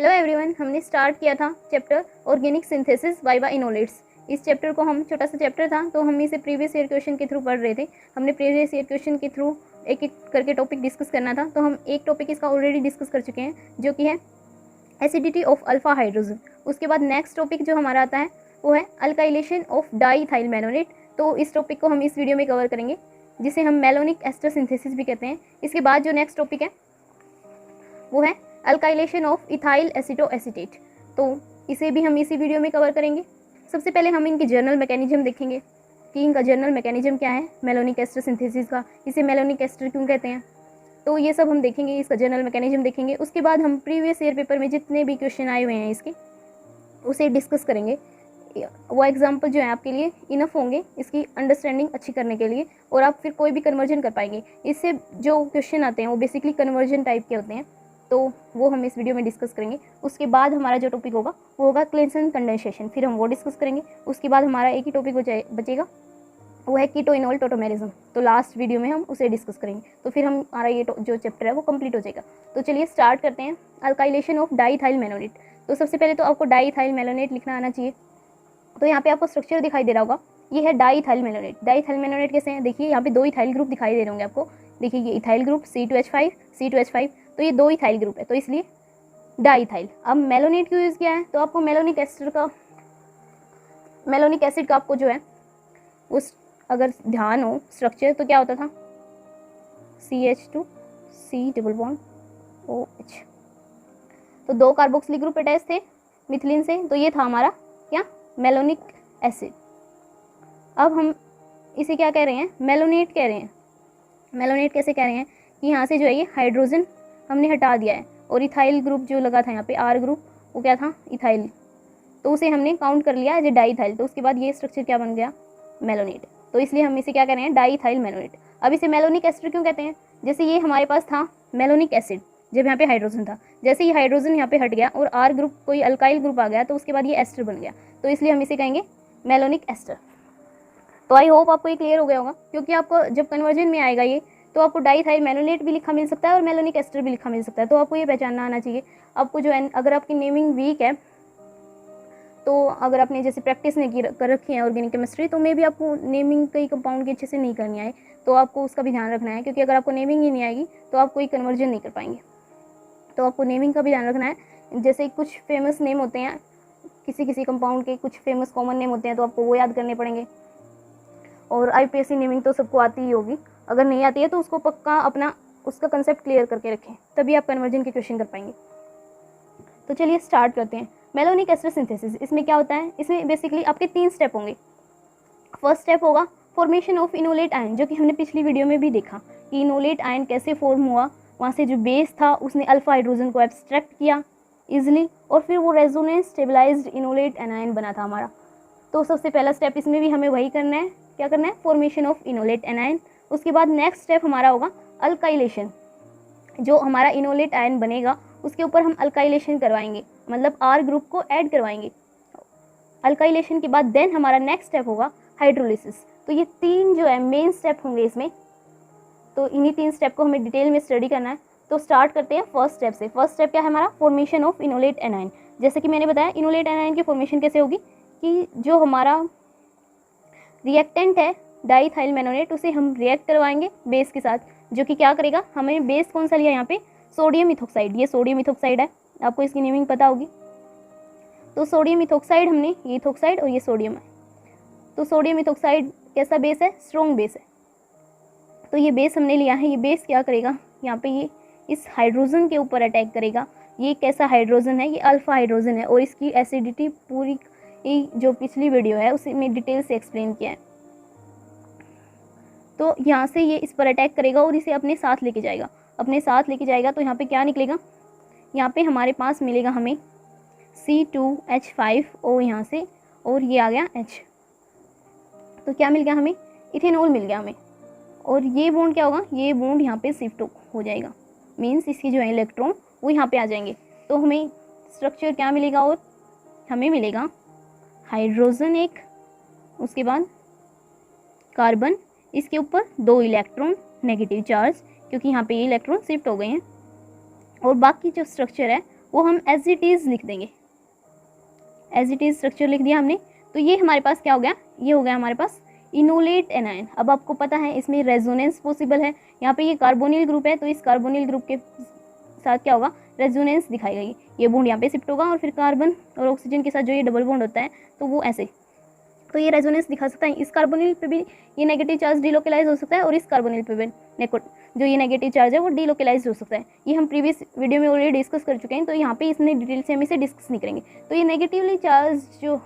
Hello everyone, हमने start किया था चैप्टर ऑर्गेनिक सिंथेसिस वाइवा इनोलेट्स। इस चैप्टर को हम छोटा सा चैप्टर था तो हम इसे प्रीवियस ईयर क्वेश्चन के थ्रू पढ़ रहे थे। हमने प्रीवियस ईयर क्वेश्चन के थ्रू एक एक करके टॉपिक डिस्कस करना था, तो हम एक टॉपिक इसका ऑलरेडी डिस्कस कर चुके हैं जो कि है एसिडिटी ऑफ अल्फा हाइड्रोजन। उसके बाद नेक्स्ट टॉपिक जो हमारा आता है वो है अल्काइलेशन ऑफ डाईइथाइल मैलोनेट। तो इस टॉपिक को हम इस वीडियो में कवर करेंगे, जिसे हम मेलोनिक एस्टर सिंथेसिस भी कहते हैं। इसके बाद जो नेक्स्ट टॉपिक है वो है अल्काइलेशन ऑफ इथाइल एसिटोएसिटेट, तो इसे भी हम इसी वीडियो में कवर करेंगे। सबसे पहले हम इनकी जर्नल मैकेनिज्म देखेंगे कि इनका जर्नल मैकेनिज्म क्या है मेलोनिक एस्टर सिंथेसिस का, इसे मेलोनिक एस्टर क्यों कहते हैं, तो ये सब हम देखेंगे, इसका जर्नल मैकेनिज्म देखेंगे। उसके बाद हम प्रीवियस ईयर पेपर में जितने भी क्वेश्चन आए हुए हैं इसके उसे डिस्कस करेंगे। वो एग्जाम्पल जो है आपके लिए इनफ होंगे इसकी अंडरस्टैंडिंग अच्छी करने के लिए, और आप फिर कोई भी कन्वर्जन कर पाएंगे। इससे जो क्वेश्चन आते हैं वो बेसिकली कन्वर्जन टाइप के होते हैं, तो वो हम इस वीडियो में डिस्कस करेंगे। उसके बाद हमारा जो टॉपिक होगा वो होगा क्लेंसन कंडेंसेशन, फिर हम वो डिस्कस करेंगे। उसके बाद हमारा एक ही टॉपिक बचेगा, वो है कीटोइनोल टोटोमेरिज्म, तो लास्ट वीडियो में हम उसे डिस्कस करेंगे। तो फिर हमारा ये जो चैप्टर है वो कंप्लीट हो जाएगा। तो चलिए स्टार्ट करते हैं अल्काइलेशन ऑफ डाईइथाइल मैलोनेट। तो सबसे पहले तो आपको डाईइथाइल मैलोनेट लिखना आना चाहिए। तो यहाँ पे आपको स्ट्रक्चर दिखाई दे रहा होगा, ये है डाईइथाइल मैलोनेट। डाईइथाइल मैलोनेट कैसे हैं, देखिए यहाँ पे दो इथाइल ग्रुप दिखाई दे रहे होंगे आपको। देखिए ये इथाइल ग्रुप C2H5 C2H5, तो ये दो इथाइल ग्रुप है, तो इसलिए डाईइथाइल। अब मेलोनेट क्यों यूज़ किया है, तो आपको मेलोनिक एसिड का आपको जो है उस अगर ध्यान हो स्ट्रक्चर तो क्या होता था CH2 C double bond OH, तो दो कार्बोक्सिलिक ग्रुप अटैच थे मिथिलीन से, तो ये था हमारा क्या मेलोनिक एसिड। अब हम इसे क्या कह रहे हैं, मेलोनेट कह रहे हैं। मेलोनेट कैसे कह रहे हैं कि यहाँ से जो है ये हाइड्रोजन हमने हटा दिया है, और इथाइल ग्रुप जो लगा था यहाँ पे R ग्रुप वो क्या था इथाइल, तो उसे हमने काउंट कर लिया एज ए डाईइथाइल। तो उसके बाद ये स्ट्रक्चर क्या बन गया मेलोनेट, तो इसलिए हम इसे क्या कह रहे हैं डाईइथाइल मैलोनेट। अब इसे मेलोनिक एस्टर क्यों कहते हैं, जैसे ये हमारे पास था मेलोनिक एसिड जब यहाँ पे हाइड्रोजन था, जैसे ये हाइड्रोजन यहाँ पे हट गया और R ग्रुप कोई अल्काइल ग्रुप आ गया, तो उसके बाद ये एस्टर बन गया, तो इसलिए हम इसे कहेंगे मेलोनिक एस्टर। तो आई होप आपको ये क्लियर हो गया होगा, क्योंकि आपको जब कन्वर्जन में आएगा ये तो आपको डाईइथाइल मैलोनेट भी लिखा मिल सकता है और मेलोनिक एस्टर भी लिखा मिल सकता है, तो आपको ये पहचानना आना चाहिए। आपको जो है अगर आपकी नेमिंग वीक है, तो अगर आपने जैसे प्रैक्टिस नहीं कर रखी है ऑर्गेनिक केमिस्ट्री, तो मे भी आपको नेमिंग कई कंपाउंड की अच्छे से नहीं करनी आए, तो आपको उसका भी ध्यान रखना है, क्योंकि अगर आपको नेमिंग ही नहीं आएगी तो आप कोई कन्वर्जन नहीं कर पाएंगे। तो आपको नेमिंग का भी ध्यान रखना है। जैसे कुछ फेमस नेम होते हैं किसी किसी कंपाउंड के, कुछ फेमस कॉमन नेम होते हैं, तो आपको वो याद करने पड़ेंगे। और IPSC नेमिंग तो सबको आती ही होगी, अगर नहीं आती है तो उसको पक्का अपना उसका कंसेप्ट क्लियर करके रखें, तभी आप कन्वर्जन के क्वेश्चन कर पाएंगे। तो चलिए स्टार्ट करते हैं मेलोनिक एस्टर सिंथेसिस। इसमें क्या होता है, इसमें बेसिकली आपके 3 स्टेप होंगे। फर्स्ट स्टेप होगा फॉर्मेशन ऑफ इनोलेट आयन, जो कि हमने पिछली वीडियो में भी देखा कि इनोलेट आयन कैसे फॉर्म हुआ। वहाँ से जो बेस था उसने अल्फा हाइड्रोजन को एब्स्ट्रैक्ट किया इजिली, और फिर वो रेजोनेंस स्टेबलाइज्ड इनोलेट एनायन बना था हमारा। तो सबसे पहला स्टेप इसमें भी हमें वही करना है, क्या करना है, फॉर्मेशन ऑफ इनोलेट एनायन। उसके बाद नेक्स्ट स्टेप हमारा होगा अल्काइलेशन, जो हमारा इनोलेट आयन बनेगा उसके ऊपर हम अल्काइलेशन करवाएंगे, मतलब R ग्रुप को ऐड करवाएंगे। अल्काइलेशन के बाद देन हमारा नेक्स्ट स्टेप होगा हाइड्रोलिसिस। तो ये 3 जो है मेन स्टेप होंगे इसमें, तो इन्हीं 3 स्टेप को हमें डिटेल में स्टडी करना है। तो स्टार्ट करते हैं फर्स्ट स्टेप से। फर्स्ट स्टेप क्या है हमारा, फॉर्मेशन ऑफ इनोलेट एनायन। जैसे कि मैंने बताया इनोलेट एनायन की फॉर्मेशन कैसे होगी कि जो हमारा रिएक्टेंट है डाईइथाइल मैलोनेट उसे हम रिएक्ट करवाएंगे बेस के साथ, जो कि क्या करेगा, हमें बेस कौन सा लिया यहाँ पे सोडियम इथोक्साइड। ये सोडियम इथोक्साइड है, आपको इसकी नेमिंग पता होगी। तो सोडियम इथोक्साइड हमने, ये इथोक्साइड और ये सोडियम है, तो सोडियम इथोक्साइड कैसा बेस है, स्ट्रॉन्ग बेस है। तो ये बेस हमने लिया है, ये बेस क्या करेगा यहाँ पे, ये इस हाइड्रोजन के ऊपर अटैक करेगा। ये कैसा हाइड्रोजन है, ये अल्फा हाइड्रोजन है, और इसकी एसिडिटी पूरी जो पिछली वीडियो है उसमें डिटेल से एक्सप्लेन किया है। तो यहाँ से ये इस पर अटैक करेगा और इसे अपने साथ लेके जाएगा, अपने साथ लेके जाएगा। तो यहाँ पे क्या निकलेगा, यहाँ पे हमारे पास मिलेगा हमें C2H5O यहाँ से, और ये आ गया H, तो क्या मिल गया हमें, इथेनॉल मिल गया हमें। और ये बॉन्ड क्या होगा, ये बॉन्ड यहाँ पे शिफ्ट हो जाएगा, मीन्स इसकी जो है इलेक्ट्रॉन वो यहाँ पे आ जाएंगे। तो हमें स्ट्रक्चर क्या मिलेगा, और हमें मिलेगा हाइड्रोजन एक, उसके बाद कार्बन, इसके ऊपर 2 इलेक्ट्रॉन नेगेटिव चार्ज, क्योंकि यहाँ पे ये इलेक्ट्रॉन शिफ्ट हो गए हैं, और बाकी जो स्ट्रक्चर है वो हम एज इट इज़ लिख देंगे, एज इट इज़ स्ट्रक्चर लिख दिया हमने। तो ये हमारे पास क्या हो गया, ये हो गया हमारे पास इनोलेट एनायन। अब आपको पता है इसमें रेजोनेंस पॉसिबल है, यहाँ पे ये कार्बोनिल ग्रुप है तो इस कार्बोनिल ग्रुप के साथ क्या होगा, रेजोनेंस दिखाई गई। ये बॉन्ड यहाँ पे शिफ्ट होगा और फिर कार्बन और ऑक्सीजन के साथ जो ये डबल बॉन्ड होता है तो वो ऐसे, तो ये रेजोनेंस दिखा सकता है। इस कार्बोनिल पे भी ये नेगेटिव चार्ज डिलोकलाइज हो सकता है और इस कार्बोनिल पे भी जो ये नेगेटिव चार्ज है वो डिलोकलाइज हो सकता है। ये हम प्रीवियस वीडियो में ऑलरेडी डिस्कस कर चुके हैं, तो यहाँ पे इसने डिटेल से हम इसे डिस्कस नहीं करेंगे। तो ये नेगेटिवली चार्ज जो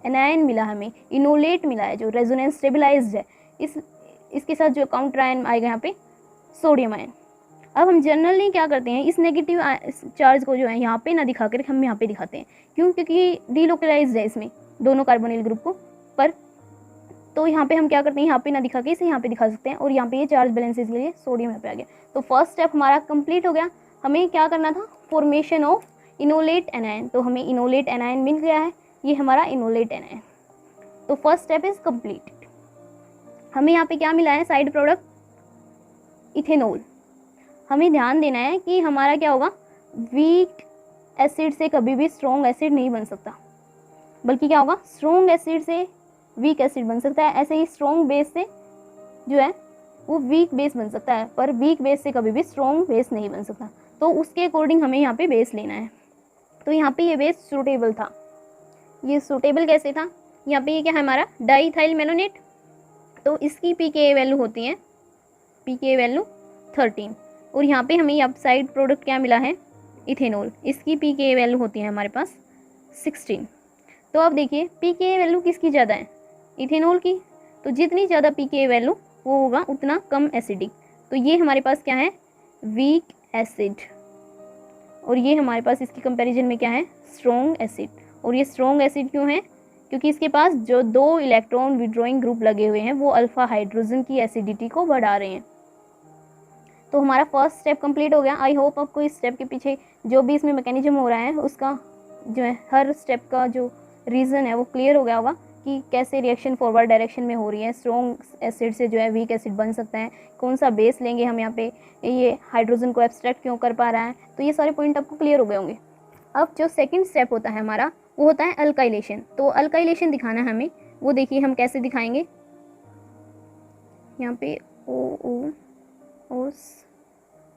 एनायन मिला हमें, इनोलेट मिला है, जो रेजोनेंस स्टेबलाइज्ड है, इसके साथ जो काउंटर आयन आएगा यहाँ पे सोडियम आयन। अब हम जनरली क्या करते हैं, इस नेगेटिव चार्ज को जो है यहाँ पे ना दिखा कर हम यहाँ पे दिखाते हैं। क्यों? क्योंकि डिलोकलाइज्ड है इसमें दोनों कार्बोनिल ग्रुप को पर, तो यहाँ पे हम क्या करते हैं, यहाँ पे ना दिखा के इसे यहाँ पे दिखा सकते हैं और यहाँ पे ये चार्ज बैलेंसेज के लिए सोडियम यहाँ पे आ गया। तो फर्स्ट स्टेप हमारा कंप्लीट हो गया। हमें क्या करना था, फॉर्मेशन ऑफ इनोलेट एनायन। तो हमें इनोलेट एनायन मिल गया है, ये हमारा इनोलेट एनायन। तो फर्स्ट स्टेप इज कंप्लीटेड। हमें यहाँ पे क्या मिला है, साइड प्रोडक्ट इथेनॉल। हमें ध्यान देना है कि हमारा क्या होगा, वीक एसिड से कभी भी स्ट्रॉन्ग एसिड नहीं बन सकता, बल्कि क्या होगा, स्ट्रॉन्ग एसिड से वीक एसिड बन सकता है। ऐसे ही स्ट्रॉन्ग बेस से जो है वो वीक बेस बन सकता है, पर वीक बेस से कभी भी स्ट्रॉन्ग बेस नहीं बन सकता। तो उसके अकॉर्डिंग हमें यहाँ पे बेस लेना है। तो यहाँ पे ये बेस सूटेबल था। ये सूटेबल कैसे था, यहाँ पे ये क्या है हमारा डाईइथाइल मेलोनेट। तो इसकी pKa वैल्यू होती है, pKa वैल्यू 13। और यहाँ पे हमें अब साइड प्रोडक्ट क्या मिला है, इथेनॉल। इसकी pKa वैल्यू होती है हमारे पास 16। तो अब देखिए pKa वैल्यू किसकी ज़्यादा है, इथेनॉल की। तो जितनी ज़्यादा pKa वैल्यू वो होगा उतना कम एसिडिक। तो ये हमारे पास क्या है, वीक एसिड। और ये हमारे पास इसकी कंपैरिजन में क्या है, स्ट्रॉन्ग एसिड। और ये स्ट्रॉन्ग एसिड क्यों है, क्योंकि इसके पास जो 2 इलेक्ट्रॉन विड्रॉइंग ग्रुप लगे हुए हैं वो अल्फा हाइड्रोजन की एसिडिटी को बढ़ा रहे हैं। तो हमारा फर्स्ट स्टेप कंप्लीट हो गया। आई होप आपको इस स्टेप के पीछे जो भी इसमें मैकेनिज्म हो रहा है उसका जो है हर स्टेप का जो रीज़न है वो क्लियर हो गया होगा कि कैसे रिएक्शन फॉरवर्ड डायरेक्शन में हो रही है, स्ट्रॉन्ग एसिड से जो है वीक एसिड बन सकता है, कौन सा बेस लेंगे हम यहाँ पे, ये हाइड्रोजन को एब्स्ट्रैक्ट क्यों कर पा रहा है। तो ये सारे पॉइंट आपको क्लियर हो गए होंगे। अब जो सेकंड स्टेप होता है हमारा वो होता है अल्काइलेशन। तो अल्काइलेशन दिखाना है हमें, वो देखिए हम कैसे दिखाएंगे। यहाँ पे OO और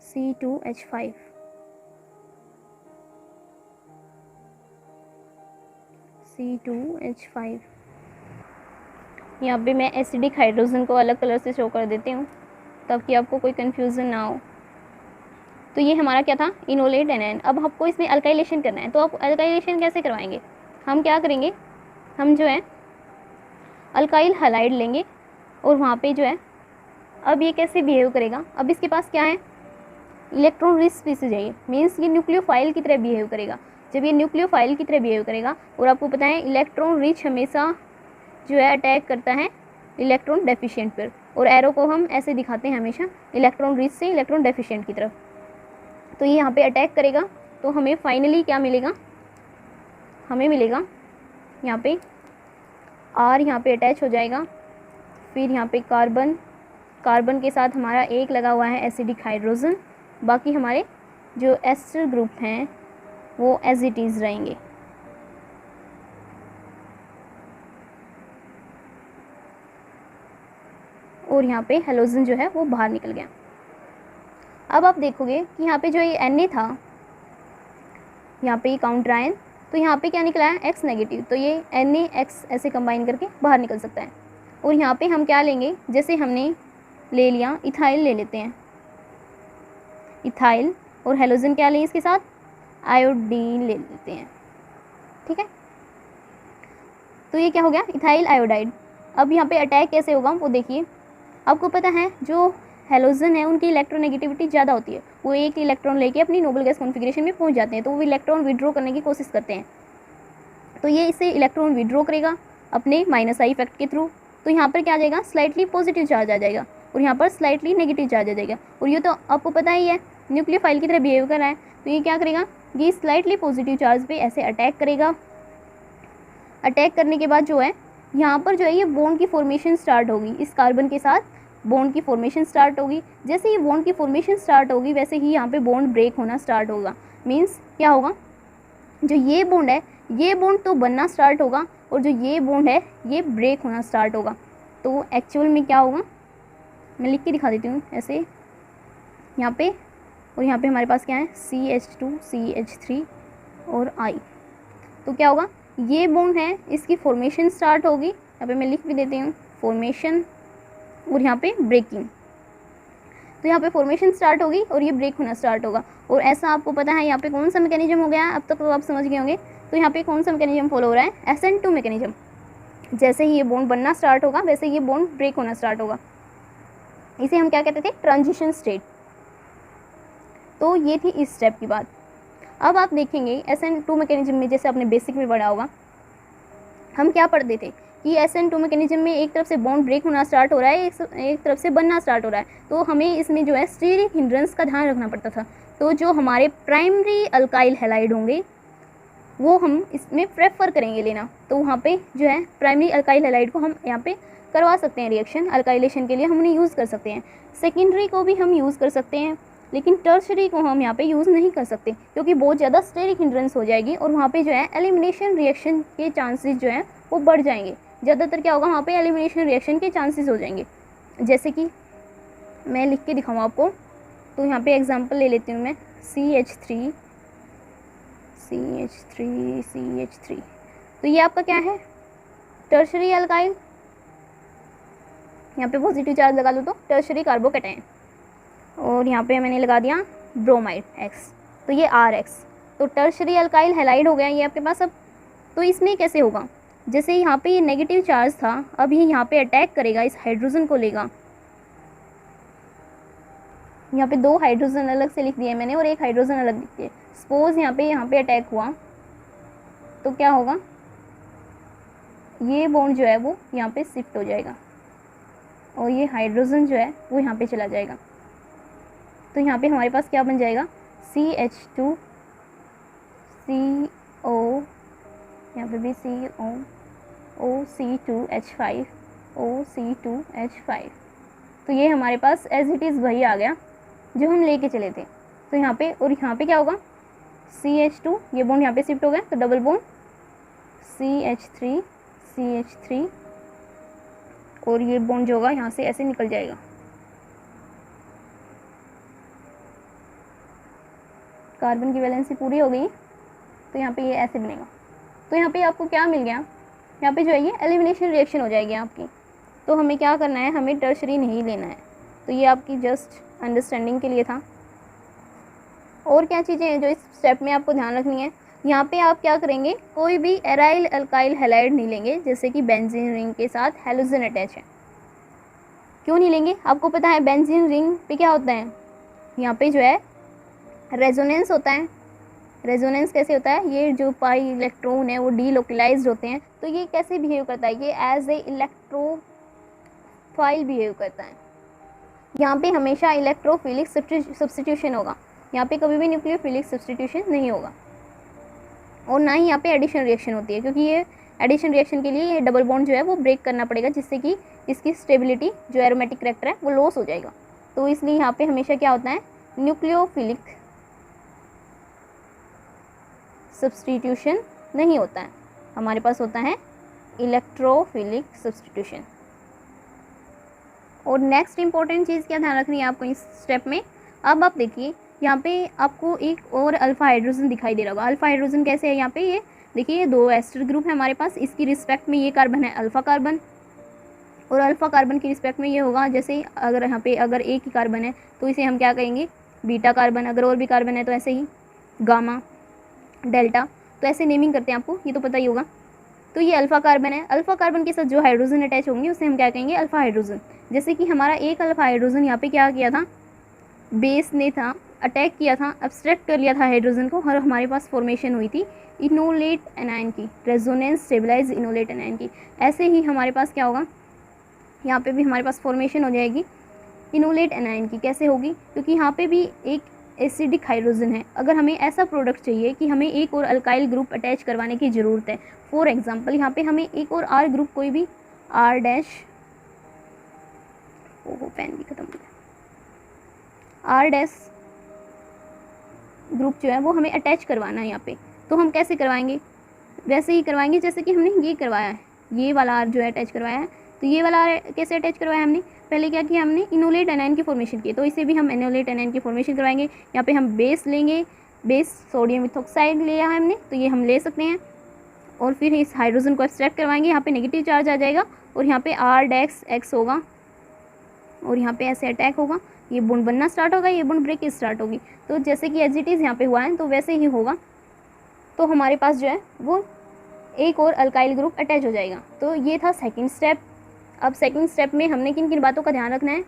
C2H5, C2H5। यहाँ पे मैं एसिडिक हाइड्रोजन को अलग कलर से शो कर देती हूँ ताकि आपको कोई कन्फ्यूज़न ना हो। तो ये हमारा क्या था, इनोलेट एनायन। अब आपको इसमें अल्काइलेशन करना है। तो आप अल्काइलेशन कैसे करवाएंगे, हम क्या करेंगे, हम जो है अल्काइल हैलाइड लेंगे और वहाँ पे जो है, अब ये कैसे बिहेव करेगा, अब इसके पास क्या है, इलेक्ट्रॉन रिच स्पीसीज है। ये मीन्स ये न्यूक्लियोफाइल की तरह बिहेव करेगा। जब ये न्यूक्लियोफाइल की तरह बिहेव करेगा, और आपको पता है इलेक्ट्रॉन रिच हमेशा जो है अटैक करता है इलेक्ट्रॉन डेफिशिएंट पर, और एरो को हम ऐसे दिखाते हैं हमेशा इलेक्ट्रॉन रिच से इलेक्ट्रॉन डेफिशिएंट की तरफ। तो ये यहाँ पे अटैक करेगा, तो हमें फाइनली क्या मिलेगा, हमें मिलेगा यहाँ पे R यहाँ पे अटैच हो जाएगा, फिर यहाँ पे कार्बन के साथ हमारा एक लगा हुआ है एसिडिक हाइड्रोजन, बाकी हमारे जो एस्टर ग्रुप हैं वो एज इट इज़ रहेंगे। और यहाँ पे हेलोजन जो है वो बाहर निकल गया। अब आप देखोगे कि यहाँ पे जो ये Na था, यहाँ पे ये काउंटर आयन, तो यहाँ पे क्या निकला है, X नेगेटिव। तो ये NaX ऐसे कंबाइन करके बाहर निकल सकता है। और यहाँ पे हम क्या लेंगे, जैसे हमने ले लिया इथाइल, ले लेते हैं इथाइल, और हेलोजन क्या लें इसके साथ, आयोडीन ले लेते हैं। ठीक है, तो ये क्या हो गया, इथाइल आयोडाइड। अब यहाँ पे अटैक कैसे होगा वो देखिए। आपको पता है जो हेलोजन है उनकी इलेक्ट्रोनेगेटिविटी ज़्यादा होती है, वो एक इलेक्ट्रॉन लेके अपनी नोबल गैस कॉन्फ़िगरेशन में पहुंच जाते हैं, तो वो इलेक्ट्रॉन विड्रॉ करने की कोशिश करते हैं। तो ये इससे इलेक्ट्रॉन विड्रॉ करेगा अपने -I इफेक्ट के थ्रू। तो यहाँ पर क्या आ जाएगा, स्लाइटली पॉजिटिव चार्ज आ जाएगा, और यहाँ पर स्लाइटली नेगेटिव चार्ज आ जाएगा। और ये तो आपको पता ही है न्यूक्लियोफाइल की तरह बिहेव कर रहा है, तो ये क्या करेगा, ये स्लाइटली पॉजिटिव चार्ज पे ऐसे अटैक करेगा। अटैक करने के बाद जो है यहाँ पर जो है ये बॉन्ड की फॉर्मेशन स्टार्ट होगी, इस कार्बन के साथ बॉन्ड की फॉर्मेशन स्टार्ट होगी। जैसे ही बॉन्ड की फॉर्मेशन स्टार्ट होगी वैसे ही यहाँ पे बॉन्ड ब्रेक होना स्टार्ट होगा। मीन्स क्या होगा, जो ये बॉन्ड है, ये बॉन्ड तो बनना स्टार्ट होगा और जो ये बॉन्ड है ये ब्रेक होना स्टार्ट होगा। तो एक्चुअल में क्या होगा, मैं लिख के दिखा देती हूँ ऐसे यहाँ पे, और यहाँ पे हमारे पास क्या है CH2 CH3 और I। तो क्या होगा, ये बॉन्ड है इसकी फॉर्मेशन स्टार्ट होगी, यहाँ पे मैं लिख भी देती हूँ फॉर्मेशन, और यहाँ पे ब्रेकिंग। तो यहाँ पे फॉर्मेशन स्टार्ट होगी और ये ब्रेक होना स्टार्ट होगा। और ऐसा आपको पता है यहाँ पे कौन सा मैकेनिज्म हो गया, अब तक तो आप समझ गए होंगे। तो यहाँ पे कौन सा मैकेनिज्म फॉलो हो रहा है, SN2 मैकेनिज्म। जैसे ही ये बॉन्ड बनना स्टार्ट होगा वैसे ये बॉन्ड ब्रेक होना स्टार्ट होगा। इसे हम क्या कहते थे, ट्रांजिशन स्टेट। तो ये थी इस स्टेप की बात। अब आप देखेंगे SN2 मैकेनिज्म में, जैसे आपने बेसिक में पढ़ा होगा, हम क्या पढ़ते थे कि SN2 मैकेनिज्म में एक तरफ से बॉन्ड ब्रेक होना स्टार्ट हो रहा है, एक तरफ से बनना स्टार्ट हो रहा है। तो हमें इसमें जो है स्टीरिक हिंड्रेंस का ध्यान रखना पड़ता था। तो जो हमारे प्राइमरी अल्काइल हैलाइड होंगे वो हम इसमें प्रेफर करेंगे लेना। तो वहाँ पे जो है प्राइमरी अल्काइल हैलाइड को हम यहाँ पे करवा सकते हैं रिएक्शन, अल्काइलेशन के लिए हम उन्हें यूज़ कर सकते हैं। सेकेंडरी को भी हम यूज़ कर सकते हैं, लेकिन टर्शरी को हम यहाँ पे यूज़ नहीं कर सकते क्योंकि बहुत ज़्यादा स्टेरिक हिंड्रेंस हो जाएगी और वहाँ पे जो है एलिमिनेशन रिएक्शन के चांसेस जो हैं वो बढ़ जाएंगे। ज़्यादातर क्या होगा, वहाँ पे एलिमिनेशन रिएक्शन के चांसेस हो जाएंगे। जैसे कि मैं लिख के दिखाऊँ आपको, तो यहाँ पे एग्जांपल ले लेती हूँ मैं, CH3 CH3 CH3। तो ये आपका क्या है, टर्शरी अल्काइल, यहाँ पे पॉजिटिव चार्ज लगा लो तो टर्शरी कार्बोकैटायन, और यहाँ पे मैंने लगा दिया ब्रोमाइड X, तो ये RX। तो टर्शरी अल्काइल हैलाइड हो गया ये आपके पास। अब तो इसमें कैसे होगा, जैसे यहाँ पे ये नेगेटिव चार्ज था, अब ये यहाँ पे अटैक करेगा, इस हाइड्रोजन को लेगा। यहाँ पे 2 हाइड्रोजन अलग से लिख दिए मैंने और 1 हाइड्रोजन अलग लिख दिए। सपोज यहाँ पे अटैक हुआ तो क्या होगा, ये बॉन्ड जो है वो यहाँ पे शिफ्ट हो जाएगा और ये हाइड्रोजन जो है वो यहाँ पे चला जाएगा। तो यहाँ पे हमारे पास क्या बन जाएगा, CH2 CO, यहाँ पे भी CO OC2H5 OC2H5। तो ये हमारे पास एज इट इज़ वही आ गया जो हम लेके चले थे। तो यहाँ पे, और यहाँ पे क्या होगा, CH2, ये बॉन्ड यहाँ पे शिफ्ट हो गया तो डबल बॉन्ड CH3 CH3, और ये बॉन्ड जो होगा यहाँ से ऐसे निकल जाएगा। कार्बन की वैलेंसी पूरी हो गई तो यहाँ पे ये ऐसे बनेगा। तो यहाँ पे आपको क्या मिल गया, यहाँ पे जो है ये एलिमिनेशन रिएक्शन हो जाएगी आपकी। तो हमें क्या करना है, हमें टर्शरी नहीं लेना है। तो ये आपकी जस्ट अंडरस्टैंडिंग के लिए था। और क्या चीज़ें हैं जो इस स्टेप में आपको ध्यान रखनी है, यहाँ पे आप क्या करेंगे, कोई भी एराइल अल्काइल हैलाइड नहीं लेंगे, जैसे कि बेंजीन रिंग के साथ हैलोजन अटैच है। क्यों नहीं लेंगे, आपको पता है बेंजीन रिंग पे क्या होता है, यहाँ पे जो है रेजोनेंस होता है। रेजोनेंस कैसे होता है, ये जो पाई इलेक्ट्रॉन है वो डीलोकलाइज्ड होते हैं। तो ये कैसे बिहेव करता है, ये एज ए इलेक्ट्रोफाइल बिहेव करता है। यहाँ पे हमेशा इलेक्ट्रोफिलिक सब्स्टिट्यूशन होगा, यहाँ पे कभी भी न्यूक्लियोफिलिक सब्स्टिट्यूशन नहीं होगा। और ना ही यहाँ पे एडिशन रिएक्शन होती है, क्योंकि ये एडिशन रिएक्शन के लिए ये डबल बॉन्ड जो है वो ब्रेक करना पड़ेगा, जिससे कि इसकी स्टेबिलिटी जो एरोमेटिक करैक्टर है वो लॉस हो जाएगा। तो इसलिए यहाँ पे हमेशा क्या होता है, न्यूक्लियोफिलिक सब्स्टिट्यूशन नहीं होता है, हमारे पास होता है इलेक्ट्रोफिलिक सब्स्टिट्यूशन। और नेक्स्ट इंपॉर्टेंट चीज़ क्या ध्यान रखनी है आपको इस स्टेप में, अब आप देखिए यहाँ पे आपको एक और अल्फा हाइड्रोजन दिखाई दे रहा होगा। अल्फा हाइड्रोजन कैसे है, यहाँ पे ये देखिए, ये 2 एस्टर ग्रुप है हमारे पास, इसकी रिस्पेक्ट में ये कार्बन है अल्फा कार्बन, और अल्फा कार्बन की रिस्पेक्ट में ये होगा, जैसे अगर यहाँ पे अगर एक ही कार्बन है तो इसे हम क्या कहेंगे, बीटा कार्बन, अगर और भी कार्बन है तो ऐसे ही गामा, डेल्टा, तो ऐसे नेमिंग करते हैं, आपको ये तो पता ही होगा। तो ये अल्फा कार्बन है, अल्फा कार्बन के साथ जो हाइड्रोजन अटैच होंगे उसे हम क्या कहेंगे, अल्फा हाइड्रोजन। जैसे कि हमारा एक अल्फा हाइड्रोजन यहाँ पे क्या किया था, बेस ने था अटैक किया था, अब्स्ट्रैक्ट कर लिया था हाइड्रोजन को, और हमारे पास फॉर्मेशन हुई थी इनोलेट एनायन की, रेजोनेंस स्टेबलाइज इनोलेट एनायन की। ऐसे ही हमारे पास क्या होगा, यहाँ पे भी हमारे पास फॉर्मेशन हो जाएगी इनोलेट एनायन की। कैसे होगी, क्योंकि यहाँ पे भी एक एसिडिक हाइड्रोजन है। अगर हमें ऐसा प्रोडक्ट चाहिए कि हमें एक और अल्काइल ग्रुप अटैच करवाने की ज़रूरत है, फॉर एग्जांपल यहाँ पे हमें एक और आर ग्रुप, कोई भी आर डैश, ओहो पेन भी खत्म हो गया, आर डैश ग्रुप जो है वो हमें अटैच करवाना है यहाँ पे। तो हम कैसे करवाएंगे, वैसे ही करवाएंगे जैसे कि हमने ये करवाया है, ये वाला आर जो है अटैच करवाया है। तो ये वाला आर कैसे अटैच करवाया हमने, पहले क्या किया हमने, इनोलेट एनायन की फॉर्मेशन की, तो इसे भी हम इनोलेट एनायन की फॉर्मेशन करवाएंगे। यहाँ पे हम बेस लेंगे, बेस सोडियम मिथॉक्साइड लिया है हमने, तो ये हम ले सकते हैं। और फिर इस हाइड्रोजन को एक्सट्रैक्ट करवाएंगे, यहाँ पे नेगेटिव चार्ज आ जाएगा और यहाँ पे आर डेक्स एक्स होगा और यहाँ पे ऐसे अटैक होगा, ये बॉन्ड बनना स्टार्ट होगा, ये बॉन्ड ब्रेक स्टार्ट होगी। तो जैसे कि एज इट इज़ यहाँ पे हुआ है तो वैसे ही होगा। तो हमारे पास जो है वो एक और अल्काइल ग्रुप अटैच हो जाएगा। तो ये था सेकंड स्टेप। अब सेकंड स्टेप में हमने किन किन बातों का ध्यान रखना है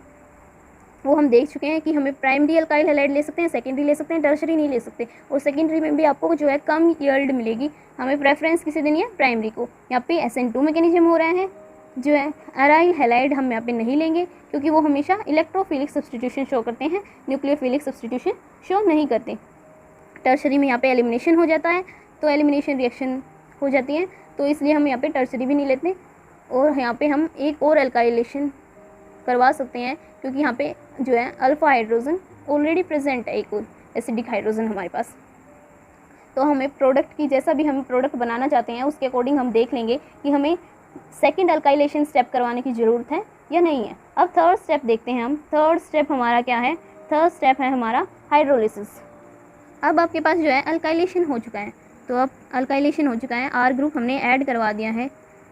वो हम देख चुके हैं कि हमें प्राइमरी अल्काइल हैलाइड ले सकते हैं, सेकेंडरी ले सकते हैं, टर्शरी नहीं ले सकते। और सेकेंडरी में भी आपको जो है कम यील्ड मिलेगी, हमें प्रेफरेंस किसे देनी है, प्राइमरी को। यहाँ पे SN2 मैकेनिज्म हो रहा है, जो है अराइल हैलाइड हम यहाँ पे नहीं लेंगे क्योंकि वो हमेशा इलेक्ट्रोफिलिक सब्सटीट्यूशन शो करते हैं, न्यूक्लियोफिलिक सब्सटीट्यूशन शो नहीं करते। टर्शरी में यहाँ पे एलिमिनेशन हो जाता है, तो एलिमिनेशन रिएक्शन हो जाती है, तो इसलिए हम यहाँ पे टर्शरी भी नहीं लेते। और यहाँ पे हम एक और अल्काइलेशन करवा सकते हैं क्योंकि यहाँ पे जो है अल्फा हाइड्रोजन ऑलरेडी प्रेजेंट है, एक और एसिडिक हाइड्रोजन हमारे पास। तो हमें प्रोडक्ट की, जैसा भी हम प्रोडक्ट बनाना चाहते हैं उसके अकॉर्डिंग हम देख लेंगे कि हमें सेकंड अल्काइलेशन स्टेप करवाने की ज़रूरत है या नहीं है। अब थर्ड स्टेप देखते हैं हम। थर्ड स्टेप हमारा क्या है, थर्ड स्टेप है हमारा हाइड्रोलिसिस। अब आपके पास जो है अल्काइलेशन हो चुका है, तो अब अल्काइलेशन हो चुका है, आर ग्रुप हमने ऐड करवा दिया है,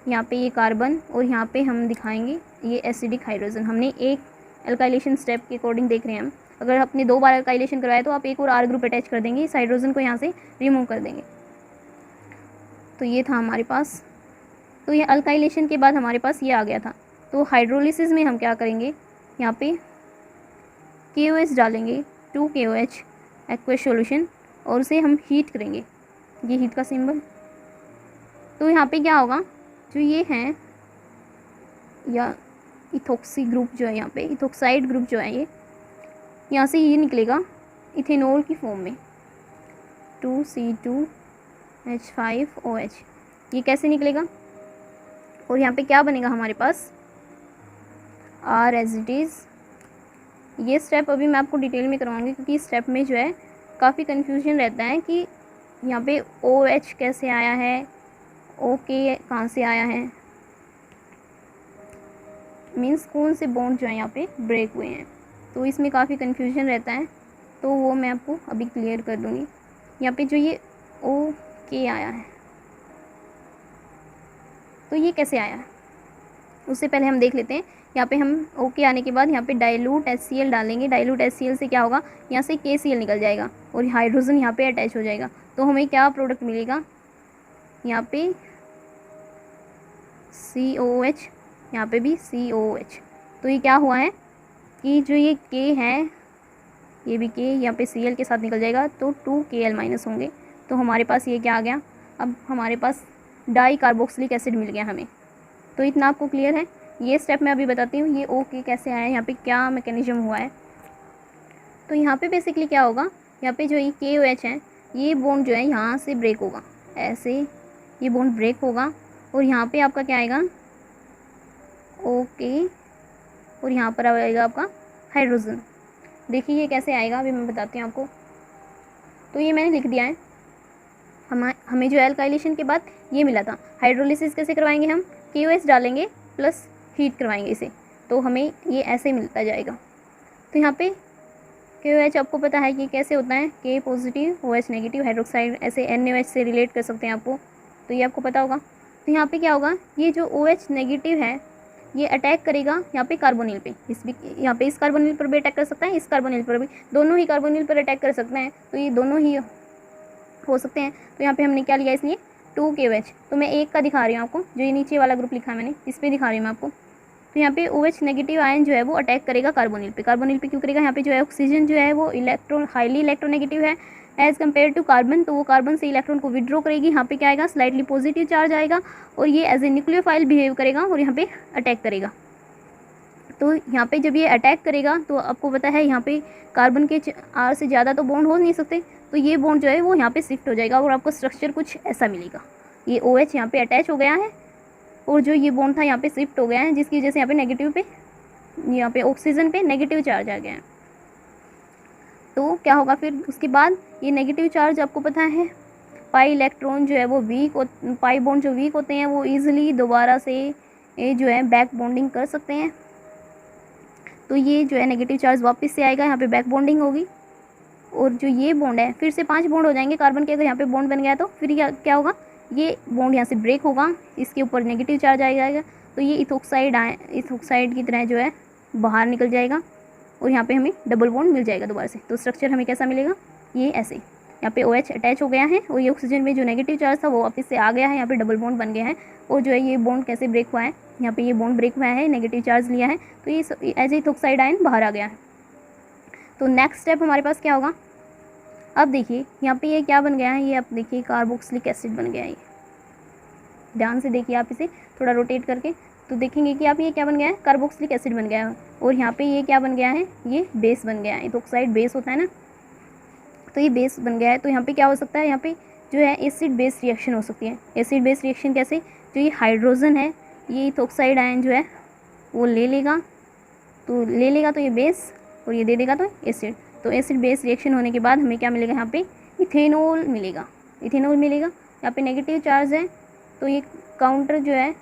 यहाँ पे ये कार्बन और यहाँ पे हम दिखाएंगे ये एसिडिक हाइड्रोजन। हमने एक अल्काइलेशन स्टेप के अकॉर्डिंग देख रहे हैं हम, अगर आपने 2 बार अल्काइलेशन करवाया तो आप एक और आर ग्रुप अटैच कर देंगे, इस हाइड्रोजन को यहाँ से रिमूव कर देंगे। तो ये था हमारे पास, तो ये अल्काइलेशन के बाद हमारे पास ये आ गया था। तो हाइड्रोलिसिस में हम क्या करेंगे, यहाँ पे KOH डालेंगे, 2 KOH एक्वस सॉल्यूशन, और उसे हम हीट करेंगे, ये हीट का सिंबल। तो यहाँ पे क्या होगा, जो ये हैं या इथोक्सी ग्रुप जो है, यहाँ पे इथोक्साइड ग्रुप जो है, ये यहाँ से ये निकलेगा इथेनॉल की फॉर्म में, 2C2H5OH। ये कैसे निकलेगा, और यहाँ पे क्या बनेगा हमारे पास, R एज इट इज़। ये स्टेप अभी मैं आपको डिटेल में करवाऊंगी क्योंकि इस स्टेप में जो है काफ़ी कन्फ्यूजन रहता है कि यहाँ पे OH कैसे आया है, OK कहाँ से आया है, मीन्स कौन से बॉन्ड जो है यहाँ पे ब्रेक हुए हैं, तो इसमें काफ़ी कन्फ्यूजन रहता है, तो वो मैं आपको अभी क्लियर कर दूँगी। यहाँ पे जो ये OK आया है, तो ये कैसे आया है उससे पहले हम देख लेते हैं। यहाँ पे हम OK आने के बाद यहाँ पे डाइल्यूट HCl डालेंगे, डाइल्यूट HCl से क्या होगा, यहाँ से KCl निकल जाएगा और हाइड्रोजन यहाँ पे अटैच हो जाएगा, तो हमें क्या प्रोडक्ट मिलेगा, यहाँ पे COOH, यहाँ पे भी COOH। तो ये क्या हुआ है कि जो ये K है, ये भी K यहाँ पे Cl के साथ निकल जाएगा, तो 2Kl- होंगे। तो हमारे पास ये क्या आ गया, अब हमारे पास डाई कार्बोक्सिलिक एसिड मिल गया हमें। तो इतना आपको क्लियर है। ये स्टेप मैं अभी बताती हूँ, ये OK कैसे आया है, यहाँ पे क्या मैकेनिज्म हुआ है। तो यहाँ पे बेसिकली क्या होगा, यहाँ पे जो ये KOH है, ये बॉन्ड जो है यहाँ से ब्रेक होगा, ऐसे ये बॉन्ड ब्रेक होगा और यहाँ पे आपका क्या आएगा, OK, और यहाँ पर आएगा आपका हाइड्रोजन। देखिए ये कैसे आएगा, अभी मैं बताती हूँ आपको। तो ये मैंने लिख दिया है, हमें जो अल्काइलेशन के बाद ये मिला था। हाइड्रोलिसिस कैसे करवाएंगे हम, KOH डालेंगे प्लस हीट करवाएंगे इसे, तो हमें ये ऐसे मिलता जाएगा। तो यहाँ पे KOH आपको पता है कि कैसे होता है, K positive OH negative hydroxide, ऐसे NaOH से रिलेट कर सकते हैं आपको, तो ये आपको पता होगा। तो यहाँ पे क्या होगा, ये जो OH नेगेटिव है ये अटैक करेगा यहाँ पे कार्बोनिल पे, यहाँ पे इस कार्बोनिल पर भी अटैक कर सकता है, इस कार्बोनिल पर भी, दोनों ही कार्बोनिल पर अटैक कर सकते हैं, तो ये दोनों ही हो सकते हैं। तो यहाँ पे हमने क्या लिया इसलिए 2 KOH। तो मैं एक का दिखा रही हूँ आपको, जो ये नीचे वाला ग्रुप लिखा है मैंने, इस पर दिखा रही हूँ मैं आपको। तो यहाँ पे OH नेगेटिव आयन जो है वो अटैक करेगा कार्बोनिल पे। कार्बोनिल पे क्यों करेगा, यहाँ पे जो है ऑक्सीजन जो है वो हाईली इलेक्ट्रोनेगेटिव है एज़ कम्पेयर टू कार्बन, तो वो कार्बन से इलेक्ट्रॉन को विड्रॉ करेगी। यहाँ पे क्या आएगा, स्लाइटली पॉजिटिव चार्ज आएगा और ये एज ए न्यूक्लियोफाइल बिहेव करेगा और यहाँ पे अटैक करेगा। तो यहाँ पे जब ये अटैक करेगा तो आपको पता है यहाँ पे कार्बन के R से ज़्यादा तो बॉन्ड हो नहीं सकते, तो ये बॉन्ड जो है वो यहाँ पे शिफ्ट हो जाएगा और आपको स्ट्रक्चर कुछ ऐसा मिलेगा। ये OH यहाँ पे अटैच हो गया है और जो ये बॉन्ड था यहाँ पे शिफ्ट हो गया है, जिसकी वजह से यहाँ पे नेगेटिव पे, यहाँ पे ऑक्सीजन पे नेगेटिव चार्ज आ गया है। तो क्या होगा फिर उसके बाद, ये नेगेटिव चार्ज आपको पता है पाई इलेक्ट्रॉन जो है वो पाई बॉन्ड जो वीक होते हैं वो ईजिली दोबारा से ये जो है बैक बॉन्डिंग कर सकते हैं। तो ये जो है नेगेटिव चार्ज वापस से आएगा, यहाँ पे बैक बॉन्डिंग होगी और जो ये बॉन्ड है फिर से 5 बॉन्ड हो जाएंगे कार्बन के। अगर यहाँ पे बॉन्ड बन गया तो फिर क्या होगा, ये बॉन्ड यहाँ से ब्रेक होगा, इसके ऊपर नेगेटिव चार्ज आ जाएगा, तो ये इथोक्साइड की तरह जो है बाहर निकल जाएगा और यहाँ पे हमें डबल बॉन्ड मिल जाएगा दोबारा से। तो स्ट्रक्चर हमें कैसा मिलेगा, ये ऐसे, यहाँ पे OH अटैच हो गया है और ये ऑक्सीजन में जो नेगेटिव चार्ज था वो वापस से आ गया है, यहाँ पे डबल बॉन्ड बन गया है। और जो है ये बॉन्ड कैसे ब्रेक हुआ है, यहाँ पे ये बॉन्ड ब्रेक हुआ है, नेगेटिव चार्ज लिया है, तो ये एज इथोक्साइड आयन बाहर आ गया है। तो नेक्स्ट स्टेप हमारे पास क्या होगा, अब देखिए यहाँ पे ये क्या बन गया है, ये आप देखिए कार्बोक्सिलिक एसिड बन गया है। ये ध्यान से देखिए आप इसे थोड़ा रोटेट करके तो देखेंगे कि आप ये क्या बन गया है, कार्बोक्सिलिक एसिड बन गया है। और यहाँ पे ये क्या बन गया है, ये बेस बन गया है, इथोक्साइड बेस होता है ना, तो ये बेस बन गया है। तो यहाँ पे क्या हो सकता है, यहाँ पे जो है एसिड बेस रिएक्शन हो सकती है। एसिड बेस रिएक्शन कैसे, जो ये हाइड्रोजन है ये इथोक्साइड आयन जो है वो ले लेगा तो ये बेस और ये दे देगा तो एसिड। तो एसिड बेस रिएक्शन होने के बाद हमें क्या मिलेगा, यहाँ पे इथेनॉल मिलेगा। यहाँ पे नेगेटिव चार्ज है तो ये काउंटर जो है